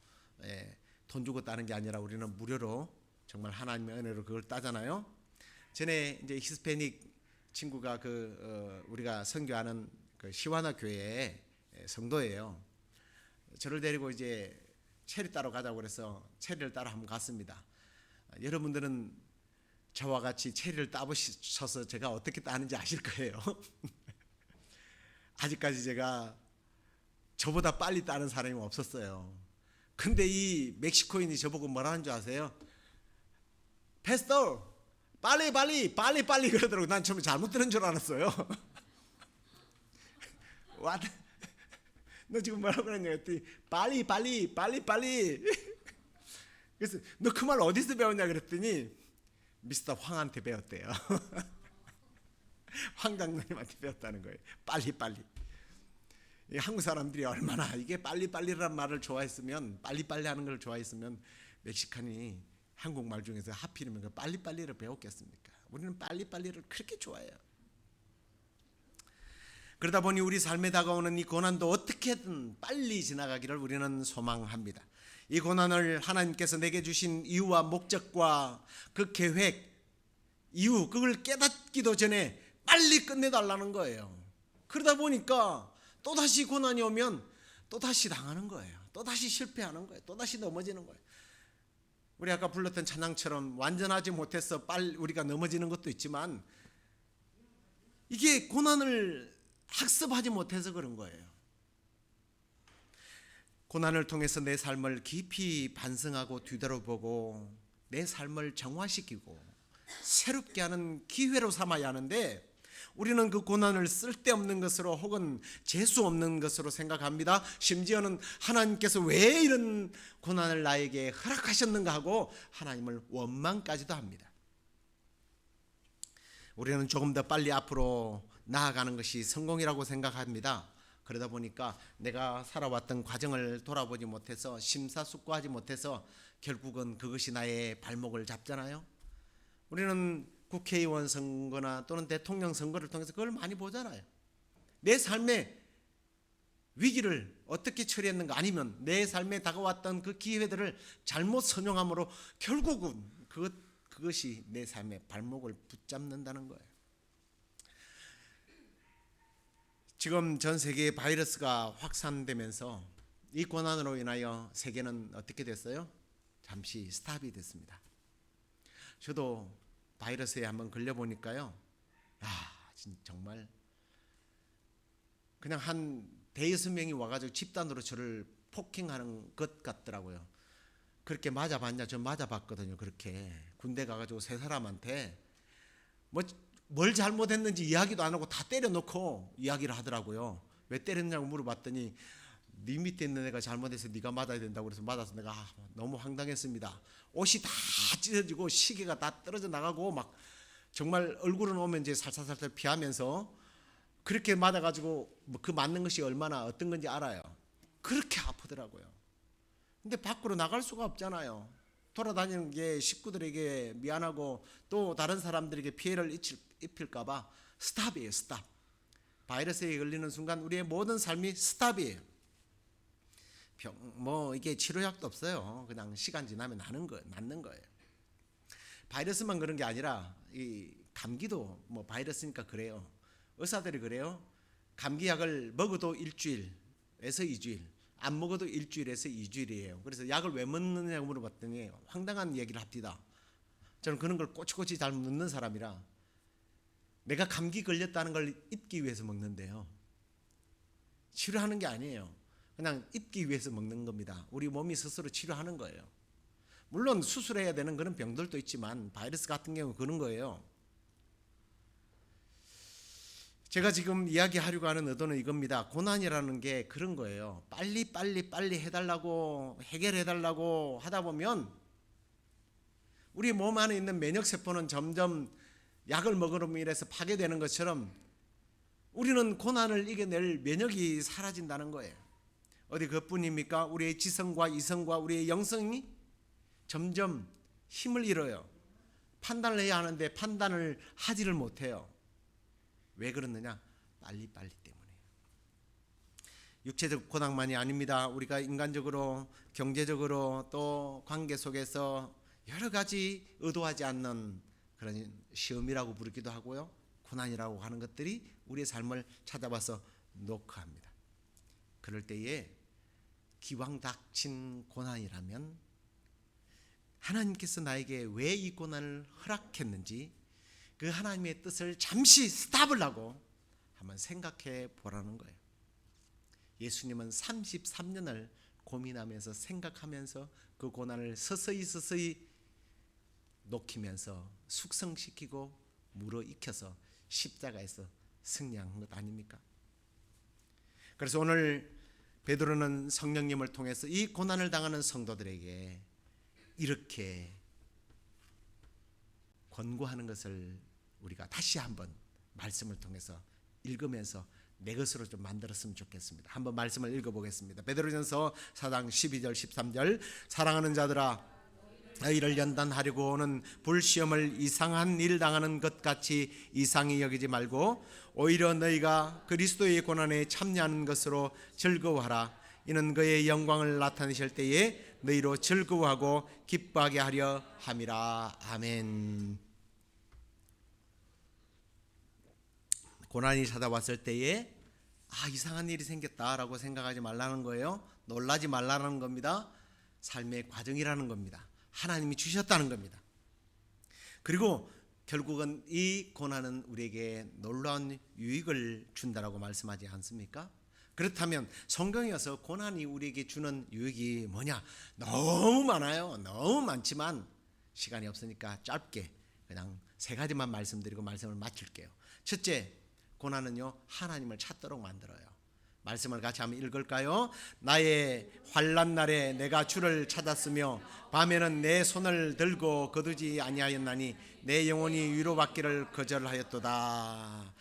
돈 주고 따는 게 아니라 우리는 무료로 정말 하나님의 은혜로 그걸 따잖아요. 전에 이제 히스패닉 친구가 우리가 선교하는 그 시와나 교회의 성도예요. 저를 데리고 이제 체리 따러 가자고 그래서 체리를 따러 한번 갔습니다. 여러분들은 저와 같이 체리를 따보셔서 제가 어떻게 따는지 아실 거예요. 아직까지 제가 저보다 빨리 따는 사람이 없었어요. 근데 이 멕시코인이 저보고 뭐라는 줄 아세요? 패스터 빨리 그러더라고. 난 처음에 잘못 들은 줄 알았어요. 너 지금 뭐라고 그랬냐 했더니 빨리. 그래서 너 그 말 어디서 배웠냐 그랬더니 미스터 황한테 배웠대요. 황 장로님한테 배웠다는 거예요. 빨리. 한국 사람들이 얼마나 이게 빨리라는 말을 좋아했으면, 빨리빨리 하는 걸 좋아했으면 멕시칸이 한국말 중에서 하필이면 그 빨리를 배웠겠습니까? 우리는 빨리를 그렇게 좋아해요. 그러다 보니 우리 삶에 다가오는 이 고난도 어떻게든 빨리 지나가기를 우리는 소망합니다. 이 고난을 하나님께서 내게 주신 이유와 목적과 그 계획, 이유, 그걸 깨닫기도 전에 빨리 끝내달라는 거예요. 그러다 보니까 또다시 고난이 오면 또다시 당하는 거예요. 또다시 실패하는 거예요. 또다시 넘어지는 거예요. 우리 아까 불렀던 찬양처럼 완전하지 못해서 우리가 넘어지는 것도 있지만 이게 고난을 학습하지 못해서 그런 거예요. 고난을 통해서 내 삶을 깊이 반성하고 뒤돌아보고 내 삶을 정화시키고 새롭게 하는 기회로 삼아야 하는데 우리는 그 고난을 쓸데없는 것으로 혹은 재수 없는 것으로 생각합니다. 심지어는 하나님께서 왜 이런 고난을 나에게 허락하셨는가 하고 하나님을 원망까지도 합니다. 우리는 조금 더 빨리 앞으로 나아가는 것이 성공이라고 생각합니다. 그러다 보니까 내가 살아왔던 과정을 돌아보지 못해서 심사숙고하지 못해서 결국은 그것이 나의 발목을 잡잖아요. 우리는 국회의원 선거나 또는 대통령 선거를 통해서 그걸 많이 보잖아요. 내 삶의 위기를 어떻게 처리했는가, 아니면 내 삶에 다가왔던 그 기회들을 잘못 선용함으로 결국은 그것이 내 삶의 발목을 붙잡는다는 거예요. 지금 전 세계에 바이러스가 확산되면서 이 고난으로 인하여 세계는 어떻게 됐어요? 잠시 스탑이 됐습니다. 저도 바이러스에 한번 걸려보니까요, 정말 그냥 한 대여섯 명이 와가지고 집단으로 저를 폭행하는 것 같더라고요. 그렇게 맞아봤냐? 저 맞아봤거든요. 그렇게 군대 가가지고 세 사람한테 뭘 잘못했는지 이야기도 안 하고 다 때려놓고 이야기를 하더라고요. 왜 때렸냐고 물어봤더니 네 밑에 있는 애가 잘못해서 네가 맞아야 된다고 그래서 맞아서 내가 너무 황당했습니다. 옷이 다 찢어지고 시계가 다 떨어져 나가고 막 정말 얼굴은 오면 이제 살살살살 피하면서 그렇게 맞아가지고 그 맞는 것이 얼마나 어떤 건지 알아요. 그렇게 아프더라고요. 근데 밖으로 나갈 수가 없잖아요. 돌아다니는 게 식구들에게 미안하고 또 다른 사람들에게 피해를 입힐까봐 스탑이에요. 스탑. 바이러스에 걸리는 순간 우리의 모든 삶이 스탑이에요. 이게 치료약도 없어요. 그냥 시간 지나면 낫는 거예요. 바이러스만 그런 게 아니라 이 감기도 바이러스니까 그래요. 의사들이 그래요. 감기약을 먹어도 일주일에서 2주일, 안 먹어도 일주일에서 2주일이에요. 그래서 약을 왜 먹느냐고 물어봤더니 황당한 얘기를 합니다. 저는 그런 걸 꼬치꼬치 잘 묻는 사람이라 내가 감기 걸렸다는 걸 잊기 위해서 먹는데요. 치료하는 게 아니에요. 그냥 잊기 위해서 먹는 겁니다. 우리 몸이 스스로 치료하는 거예요. 물론 수술해야 되는 그런 병들도 있지만 바이러스 같은 경우는 그런 거예요. 제가 지금 이야기하려고 하는 의도는 이겁니다. 고난이라는 게 그런 거예요. 빨리 해달라고 해결해달라고 하다 보면 우리 몸 안에 있는 면역세포는 점점 약을 먹으로 인해서 파괴되는 것처럼 우리는 고난을 이겨낼 면역이 사라진다는 거예요. 어디 그뿐입니까? 우리의 지성과 이성과 우리의 영성이 점점 힘을 잃어요. 판단을 해야 하는데 판단을 하지를 못해요. 왜 그러느냐? 빨리 때문에. 육체적 고난만이 아닙니다. 우리가 인간적으로, 경제적으로 또 관계 속에서 여러 가지 의도하지 않는 그런 시험이라고 부르기도 하고요. 고난이라고 하는 것들이 우리의 삶을 찾아와서 녹화합니다. 그럴 때에 기왕 닥친 고난이라면 하나님께서 나에게 왜 이 고난을 허락했는지 그 하나님의 뜻을 잠시 스탑을 하고 한번 생각해 보라는 거예요. 예수님은 33년을 고민하면서 생각하면서 그 고난을 서서히 녹이면서 숙성시키고 물어익혀서 십자가에서 승리한 것 아닙니까? 그래서 오늘 베드로는 성령님을 통해서 이 고난을 당하는 성도들에게 이렇게 권고하는 것을 우리가 다시 한번 말씀을 통해서 읽으면서 내 것으로 좀 만들었으면 좋겠습니다. 한번 말씀을 읽어보겠습니다. 베드로전서 4장 12절 13절 사랑하는 자들아 너희를 연단하려고 오는 불시험을 이상한 일 당하는 것 같이 이상히 여기지 말고 오히려 너희가 그리스도의 고난에 참여하는 것으로 즐거워하라. 이는 그의 영광을 나타내실 때에 너희로 즐거워하고 기뻐하게 하려 함이라. 아멘. 고난이 찾아왔을 때에 이상한 일이 생겼다라고 생각하지 말라는 거예요. 놀라지 말라는 겁니다. 삶의 과정이라는 겁니다. 하나님이 주셨다는 겁니다. 그리고 결국은 이 고난은 우리에게 놀라운 유익을 준다라고 말씀하지 않습니까? 그렇다면 성경에서 고난이 우리에게 주는 유익이 뭐냐? 너무 많아요. 너무 많지만 시간이 없으니까 짧게 그냥 세 가지만 말씀드리고 말씀을 마칠게요. 첫째, 고난은요 하나님을 찾도록 만들어요. 말씀을 같이 한번 읽을까요? 나의 환난 날에 내가 주를 찾았으며 밤에는 내 손을 들고 거두지 아니하였나니 내 영혼이 위로받기를 거절하였도다.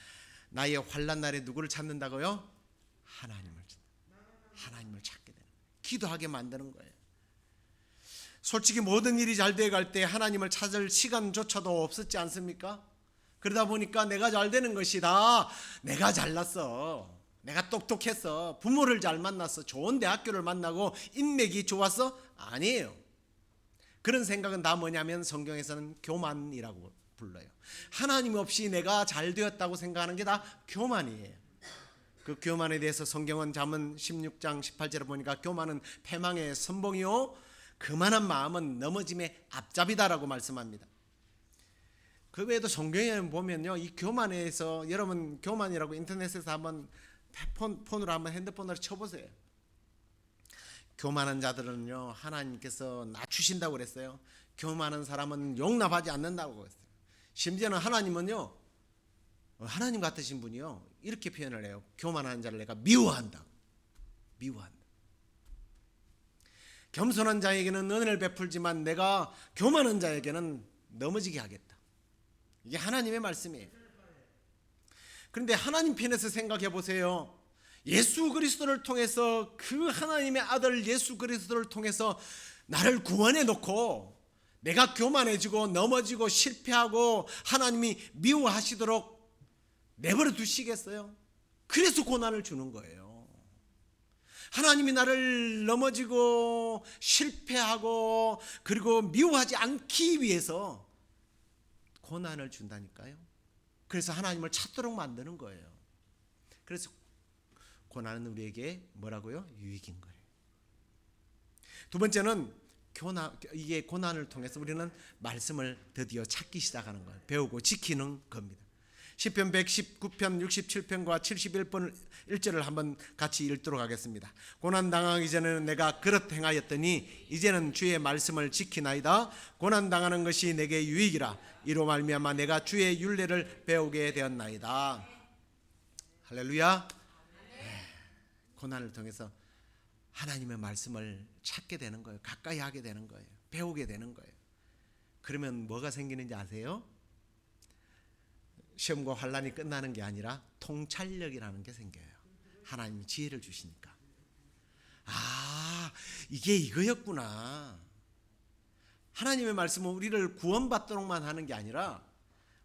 나의 환난 날에 누구를 찾는다고요? 하나님을 찾게 되는, 기도하게 만드는 거예요. 솔직히 모든 일이 잘 돼갈 때 하나님을 찾을 시간조차도 없었지 않습니까? 그러다 보니까 내가 잘 되는 것이다, 내가 잘났어, 내가 똑똑했어, 부모를 잘 만났어, 좋은 대학교를 만나고 인맥이 좋았어? 아니에요. 그런 생각은 다 뭐냐면 성경에서는 교만이라고 불러요. 하나님 없이 내가 잘 되었다고 생각하는 게 다 교만이에요. 그 교만에 대해서 성경은 잠언 16장 18절에 보니까 교만은 패망의 선봉이요 그만한 마음은 넘어짐의 앞잡이다라고 말씀합니다. 그 외에도 성경에 보면요, 이 교만에서, 여러분 교만이라고 인터넷에서 한번 폰으로 한번 핸드폰으로 쳐보세요. 교만한 자들은요 하나님께서 낮추신다고 그랬어요. 교만한 사람은 용납하지 않는다고 그랬어요. 심지어는 하나님은요, 하나님 같으신 분이요 이렇게 표현을 해요. 교만한 자를 내가 미워한다. 겸손한 자에게는 은혜를 베풀지만 내가 교만한 자에게는 넘어지게 하겠다. 이게 하나님의 말씀이에요. 그런데 하나님 편에서 생각해 보세요. 예수 그리스도를 통해서, 그 하나님의 아들 예수 그리스도를 통해서 나를 구원해 놓고 내가 교만해지고 넘어지고 실패하고 하나님이 미워하시도록 내버려 두시겠어요? 그래서 고난을 주는 거예요. 하나님이 나를 넘어지고 실패하고 그리고 미워하지 않기 위해서 고난을 준다니까요. 그래서 하나님을 찾도록 만드는 거예요. 그래서 고난은 우리에게 뭐라고요? 유익인 거예요. 두 번째는 이게 고난을 통해서 우리는 말씀을 드디어 찾기 시작하는 거예요. 배우고 지키는 겁니다. 시편 119편 67편과 71편 1절을 한번 같이 읽도록 하겠습니다. 고난 당하기 전에는 내가 그릇 행하였더니 이제는 주의 말씀을 지키나이다. 고난 당하는 것이 내게 유익이라. 이로 말미암아 내가 주의 율례를 배우게 되었나이다. 할렐루야. 고난을 통해서 하나님의 말씀을 찾게 되는 거예요. 가까이 하게 되는 거예요. 배우게 되는 거예요. 그러면 뭐가 생기는지 아세요? 시험과 환난이 끝나는 게 아니라 통찰력이라는 게 생겨요. 하나님이 지혜를 주시니까. 아, 이게 이거였구나. 하나님의 말씀은 우리를 구원받도록만 하는 게 아니라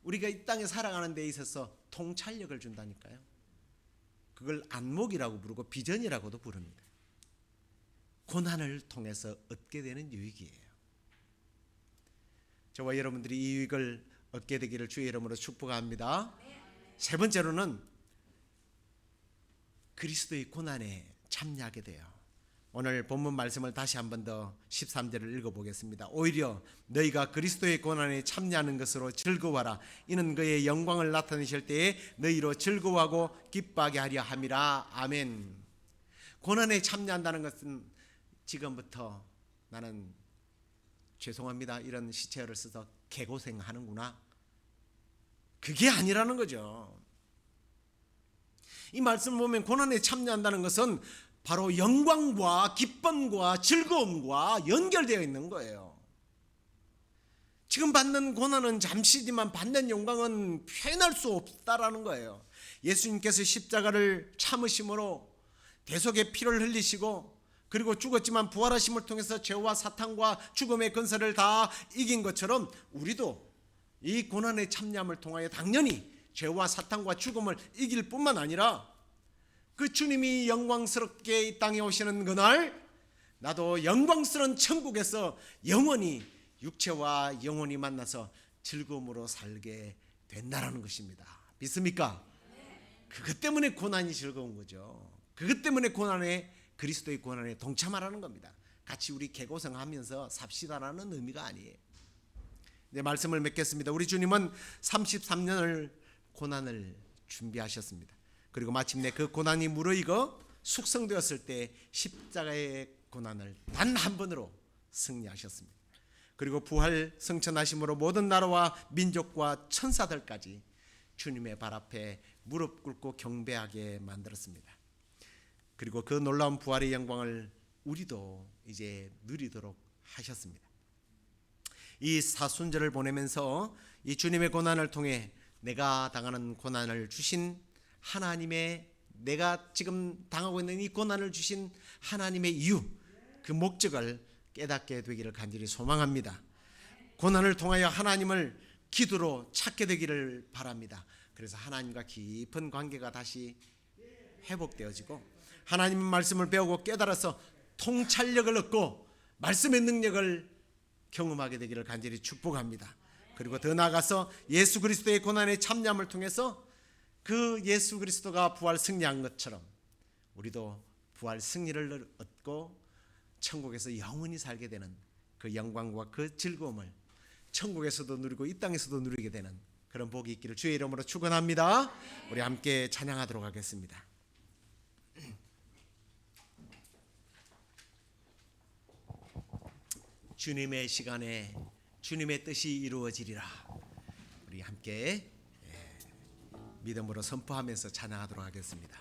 우리가 이 땅에 살아가는 데 있어서 통찰력을 준다니까요. 그걸 안목이라고 부르고 비전이라고도 부릅니다. 고난을 통해서 얻게 되는 유익이에요. 저와 여러분들이 이 유익을 얻게 되기를 주의 이름으로 축복합니다. 세 번째로는 그리스도의 고난에 참여하게 돼요. 오늘 본문 말씀을 다시 한 번 더 13절을 읽어보겠습니다. 오히려 너희가 그리스도의 고난에 참여하는 것으로 즐거워하라. 이는 그의 영광을 나타내실 때에 너희로 즐거워하고 기뻐하게 하려 함이라. 아멘. 고난에 참여한다는 것은 지금부터 나는 죄송합니다 이런 시체어를 써서 개고생하는구나, 그게 아니라는 거죠. 이 말씀을 보면 고난에 참여한다는 것은 바로 영광과 기쁨과 즐거움과 연결되어 있는 거예요. 지금 받는 고난은 잠시지만 받는 영광은 표현할 수 없다라는 거예요. 예수님께서 십자가를 참으심으로 대속의 피를 흘리시고 그리고 죽었지만 부활하심을 통해서 죄와 사탄과 죽음의 근세를 다 이긴 것처럼 우리도 이 고난의 참여함을 통하여 당연히 죄와 사탄과 죽음을 이길 뿐만 아니라 그 주님이 영광스럽게 이 땅에 오시는 그날 나도 영광스러운 천국에서 영원히 육체와 영혼이 만나서 즐거움으로 살게 된다라는 것입니다. 믿습니까? 그것 때문에 고난이 즐거운 거죠. 그것 때문에 그리스도의 고난에 동참하라는 겁니다. 같이 우리 개고생하면서 삽시다라는 의미가 아니에요. 네, 말씀을 맺겠습니다. 우리 주님은 33년을 고난을 준비하셨습니다. 그리고 마침내 그 고난이 무르익어 숙성되었을 때 십자가의 고난을 단 한 번으로 승리하셨습니다. 그리고 부활 승천하심으로 모든 나라와 민족과 천사들까지 주님의 발 앞에 무릎 꿇고 경배하게 만들었습니다. 그리고 그 놀라운 부활의 영광을 우리도 이제 누리도록 하셨습니다. 이 사순절을 보내면서 이 주님의 고난을 통해 내가 당하는 고난을 주신 하나님의, 내가 지금 당하고 있는 이 고난을 주신 하나님의 이유, 그 목적을 깨닫게 되기를 간절히 소망합니다. 고난을 통하여 하나님을 기도로 찾게 되기를 바랍니다. 그래서 하나님과 깊은 관계가 다시 회복되어지고 하나님의 말씀을 배우고 깨달아서 통찰력을 얻고 말씀의 능력을 경험하게 되기를 간절히 축복합니다. 그리고 더 나아가서 예수 그리스도의 고난의 참여함을 통해서 그 예수 그리스도가 부활 승리한 것처럼 우리도 부활 승리를 얻고 천국에서 영원히 살게 되는 그 영광과 그 즐거움을 천국에서도 누리고 이 땅에서도 누리게 되는 그런 복이 있기를 주의 이름으로 축원합니다. 우리 함께 찬양하도록 하겠습니다. 주님의 시간에 주님의 뜻이 이루어지리라. 우리 함께 믿음으로 선포하면서 찬양하도록 하겠습니다.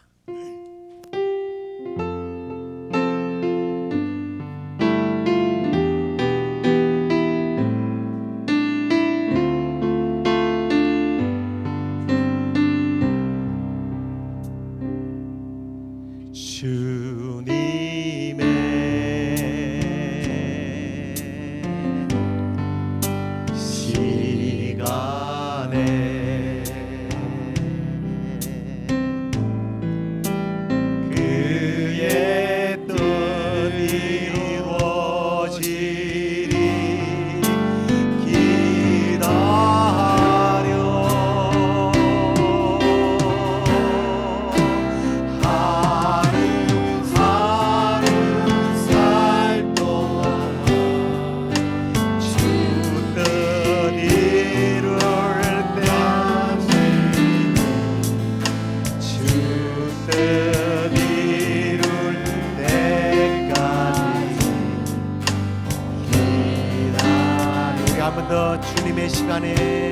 주님의 시간에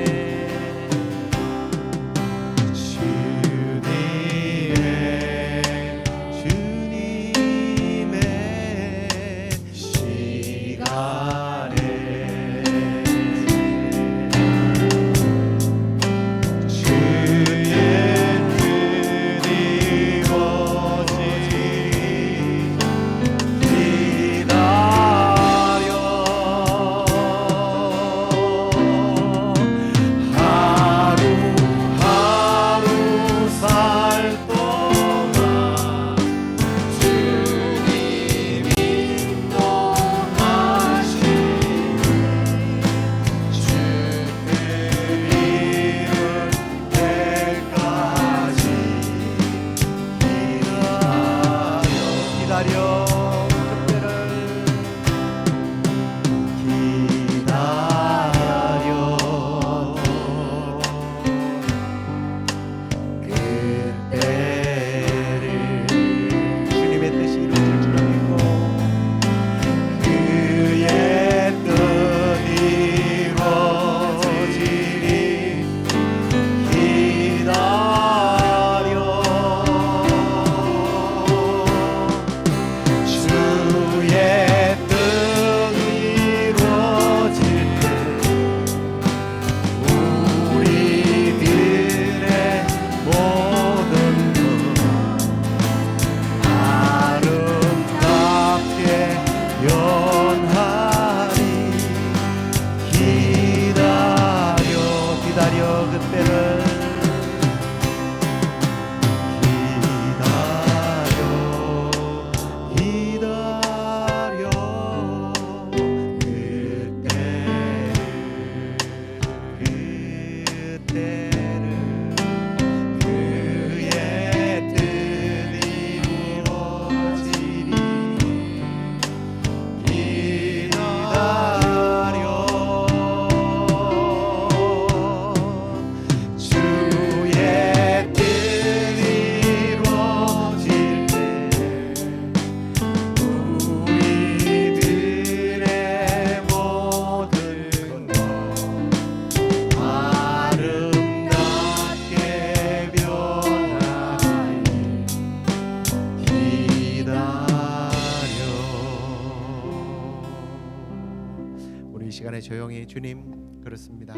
시간에 조용히 주님, 그렇습니다.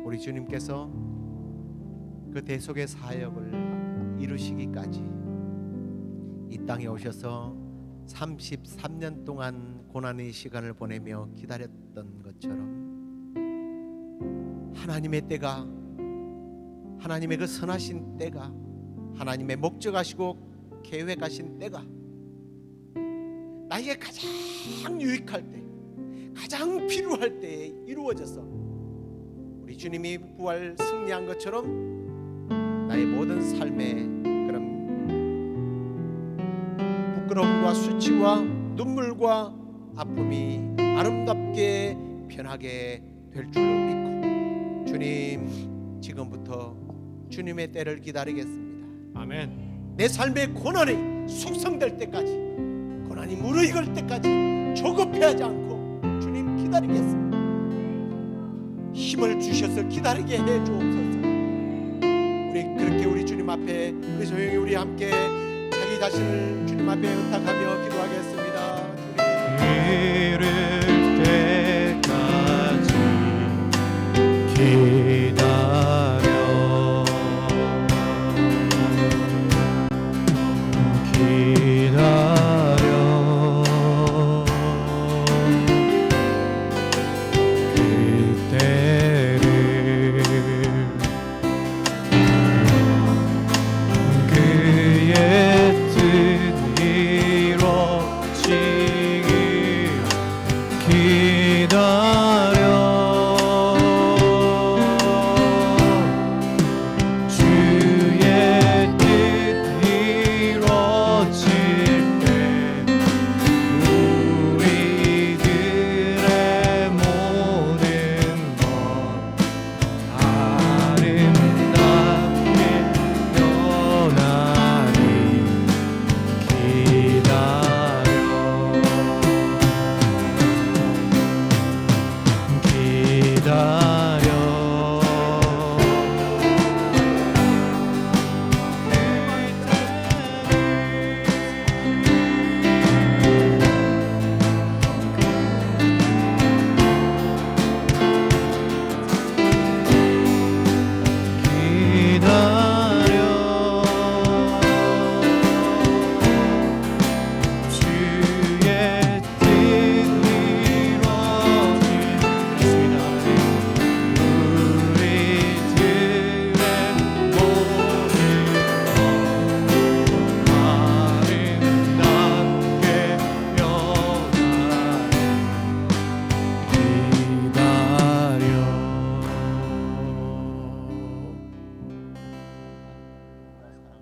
우리 주님께서 그 대속의 사역을 이루시기까지 이 땅에 오셔서 33년 동안 고난의 시간을 보내며 기다렸던 것처럼 하나님의 때가, 하나님의 그 선하신 때가, 하나님의 목적하시고 계획하신 때가 나에게 가장 유익할 때, 가장 필요할 때에 이루어져서 우리 주님이 부활 승리한 것처럼 나의 모든 삶의 그런 부끄러움과 수치와 눈물과 아픔이 아름답게 변하게 될 줄로 믿고 주님, 지금부터 주님의 때를 기다리겠습니다. 아멘. 내 삶의 고난이 숙성될 때까지, 고난이 무르익을 때까지 조급해하지 않고 주님 기다리겠습니다. 힘을 주셔서 기다리게 해 주옵소서. 우리 그렇게 우리 주님 앞에 우리 조용히 우리 함께 자기 자신을 주님 앞에 의탁하며 기도하겠습니다. 이를 때까지 기다려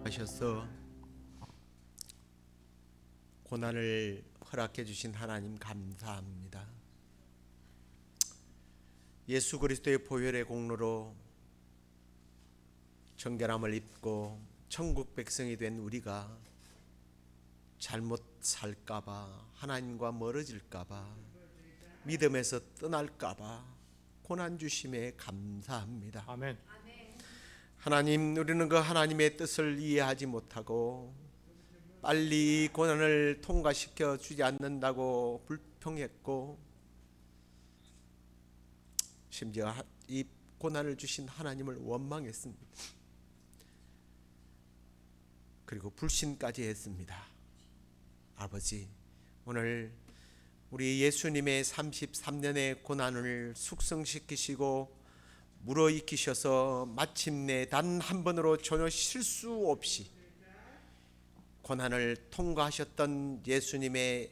하셔서 고난을 허락해 주신 하나님 감사합니다. 예수 그리스도의 보혈의 공로로 정결함을 입고 천국 백성이 된 우리가 잘못 살까봐, 하나님과 멀어질까봐, 믿음에서 떠날까봐 고난 주심에 감사합니다. 아멘. 하나님, 우리는 그 하나님의 뜻을 이해하지 못하고 빨리 고난을 통과시켜 주지 않는다고 불평했고, 심지어 이 고난을 주신 하나님을 원망했습니다. 그리고 불신까지 했습니다. 아버지, 오늘 우리 예수님의 33년의 고난을 숙성시키시고 물어익히셔서 마침내 단 한 번으로 전혀 실수 없이 고난을 통과하셨던 예수님의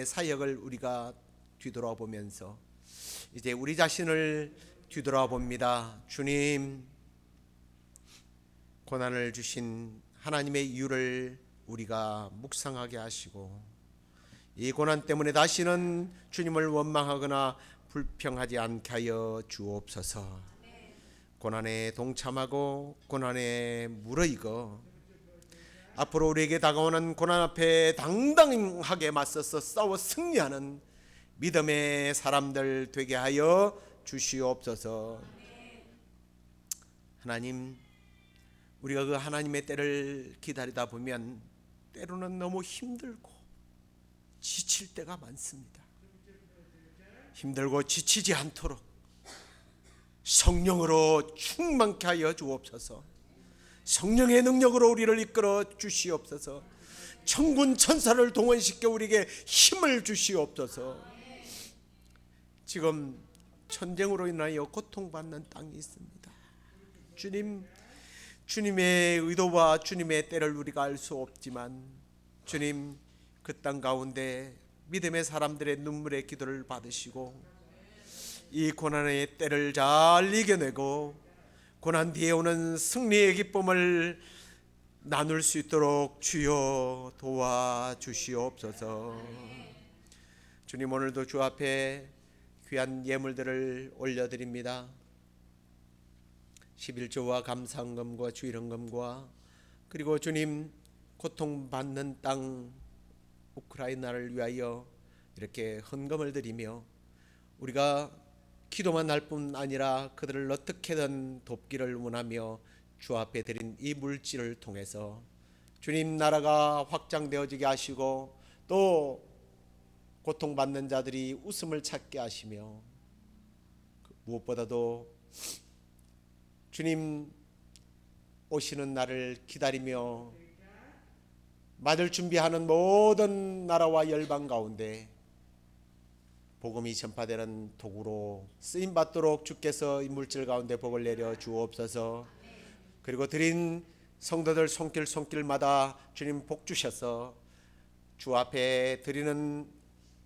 사역을 우리가 뒤돌아보면서 이제 우리 자신을 뒤돌아봅니다. 주님, 고난을 주신 하나님의 이유를 우리가 묵상하게 하시고, 이 고난 때문에 다시는 주님을 원망하거나 불평하지 않게 하여 주옵소서. 고난에 동참하고 고난에 무르익어 앞으로 우리에게 다가오는 고난 앞에 당당하게 맞서서 싸워 승리하는 믿음의 사람들 되게 하여 주시옵소서. 하나님, 우리가 그 하나님의 때를 기다리다 보면 때로는 너무 힘들고 지칠 때가 많습니다. 힘들고 지치지 않도록 성령으로 충만케 하여 주옵소서. 성령의 능력으로 우리를 이끌어 주시옵소서. 천군 천사를 동원시켜 우리에게 힘을 주시옵소서. 지금 전쟁으로 인하여 고통받는 땅이 있습니다. 주님, 주님의 의도와 주님의 때를 우리가 알 수 없지만 주님, 그 땅 가운데 믿음의 사람들의 눈물의 기도를 받으시고 이 고난의 때를 잘 이겨내고 고난 뒤에 오는 승리의 기쁨을 나눌 수 있도록 주여 도와주시옵소서. 주님, 오늘도 주 앞에 귀한 예물들을 올려드립니다. 11조와 감사헌금과 주일헌금과 그리고 주님, 고통받는 땅 우크라이나를 위하여 이렇게 헌금을 드리며 우리가 기도만 할 뿐 아니라 그들을 어떻게든 돕기를 원하며 주 앞에 드린 이 물질을 통해서 주님 나라가 확장되어지게 하시고 또 고통받는 자들이 웃음을 찾게 하시며 무엇보다도 주님 오시는 날을 기다리며 맞을 준비하는 모든 나라와 열방 가운데 복음이 전파되는 도구로 쓰임받도록 주께서 이 물질 가운데 복을 내려 주옵소서. 그리고 드린 성도들 손길마다 주님 복 주셔서 주 앞에 드리는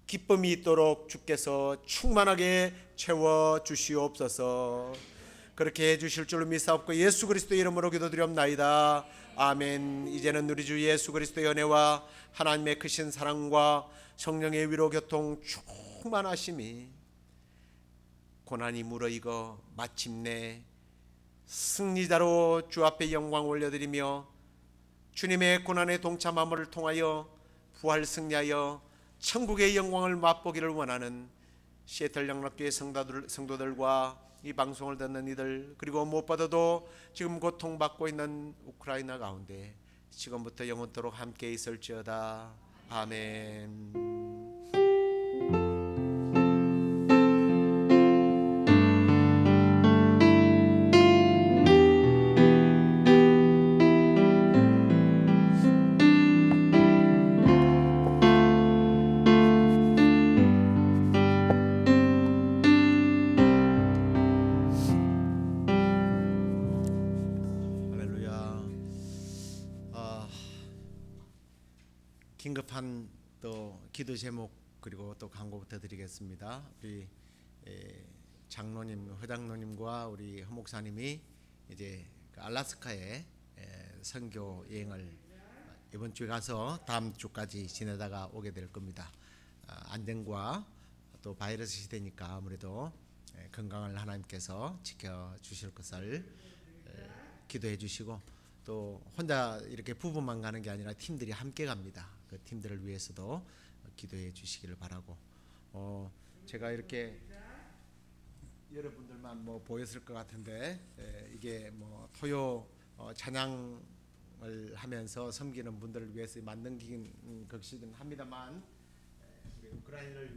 기쁨이 있도록 주께서 충만하게 채워 주시옵소서. 그렇게 해 주실 줄로 믿사옵고 예수 그리스도의 이름으로 기도드리옵나이다. 아멘. 이제는 우리 주 예수 그리스도의 은혜와 하나님의 크신 사랑과 성령의 위로 교통 충만하심이 고난이 무르익어 마침내 승리자로 주 앞에 영광 올려드리며 주님의 고난의 동참함을 통하여 부활 승리하여 천국의 영광을 맛보기를 원하는 시애틀 양락교회 성도들과 이 방송을 듣는 이들, 그리고 무엇보다도 지금 고통받고 있는 우크라이나 가운데 지금부터 영원토록 함께 있을지어다. 아멘. 긴급한 또 기도 제목 그리고 또 광고부터 드리겠습니다. 우리 장로님, 허장로님과 우리 허목사님이 이제 알래스카에 선교 여행을 이번 주에 가서 다음 주까지 지내다가 오게 될 겁니다. 안전과 또 바이러스 시대니까 아무래도 건강을 하나님께서 지켜주실 것을 기도해 주시고 또 혼자 이렇게 부부만 가는 게 아니라 팀들이 함께 갑니다. 그 팀들을 위해서도 기도해 주시기를 바라고 제가 이렇게 여러분들만 뭐 보였을 것 같은데 이게 뭐 토요 찬양을 하면서 섬기는 분들을 위해서 만든 것이긴 합니다만 우리 우크라이나를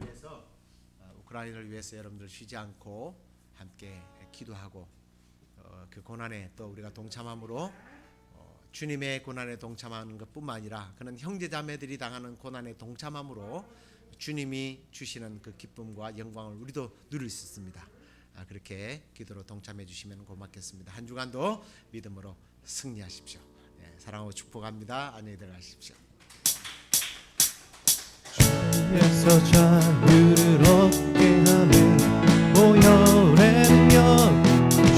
위해서 여러분들 쉬지 않고 함께 기도하고 그 고난에 또 우리가 동참함으로 주님의 고난에 동참하는 것뿐만 아니라 그는 형제자매들이 당하는 고난에 동참함으로 주님이 주시는 그 기쁨과 영광을 우리도 누릴 수 있습니다. 그렇게 기도로 동참해 주시면 고맙겠습니다. 한 주간도 믿음으로 승리하십시오. 사랑하고 축복합니다. 안녕히 들어가십시오. 주에서 자유를 얻게 하는 보혈의 능력,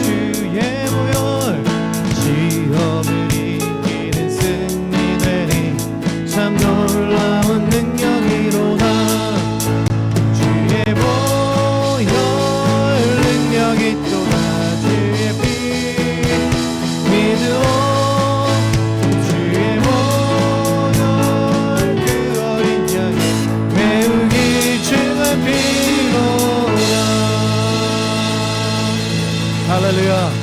주의 보혈, 시험을 이기는 승리되리 참 놀라운 능력이로다. 주의 보혈 능력이 또다. 주의 피 믿으오. 주의 보혈 그 어린 양이 매우기 죄가 피로다. 할렐루야.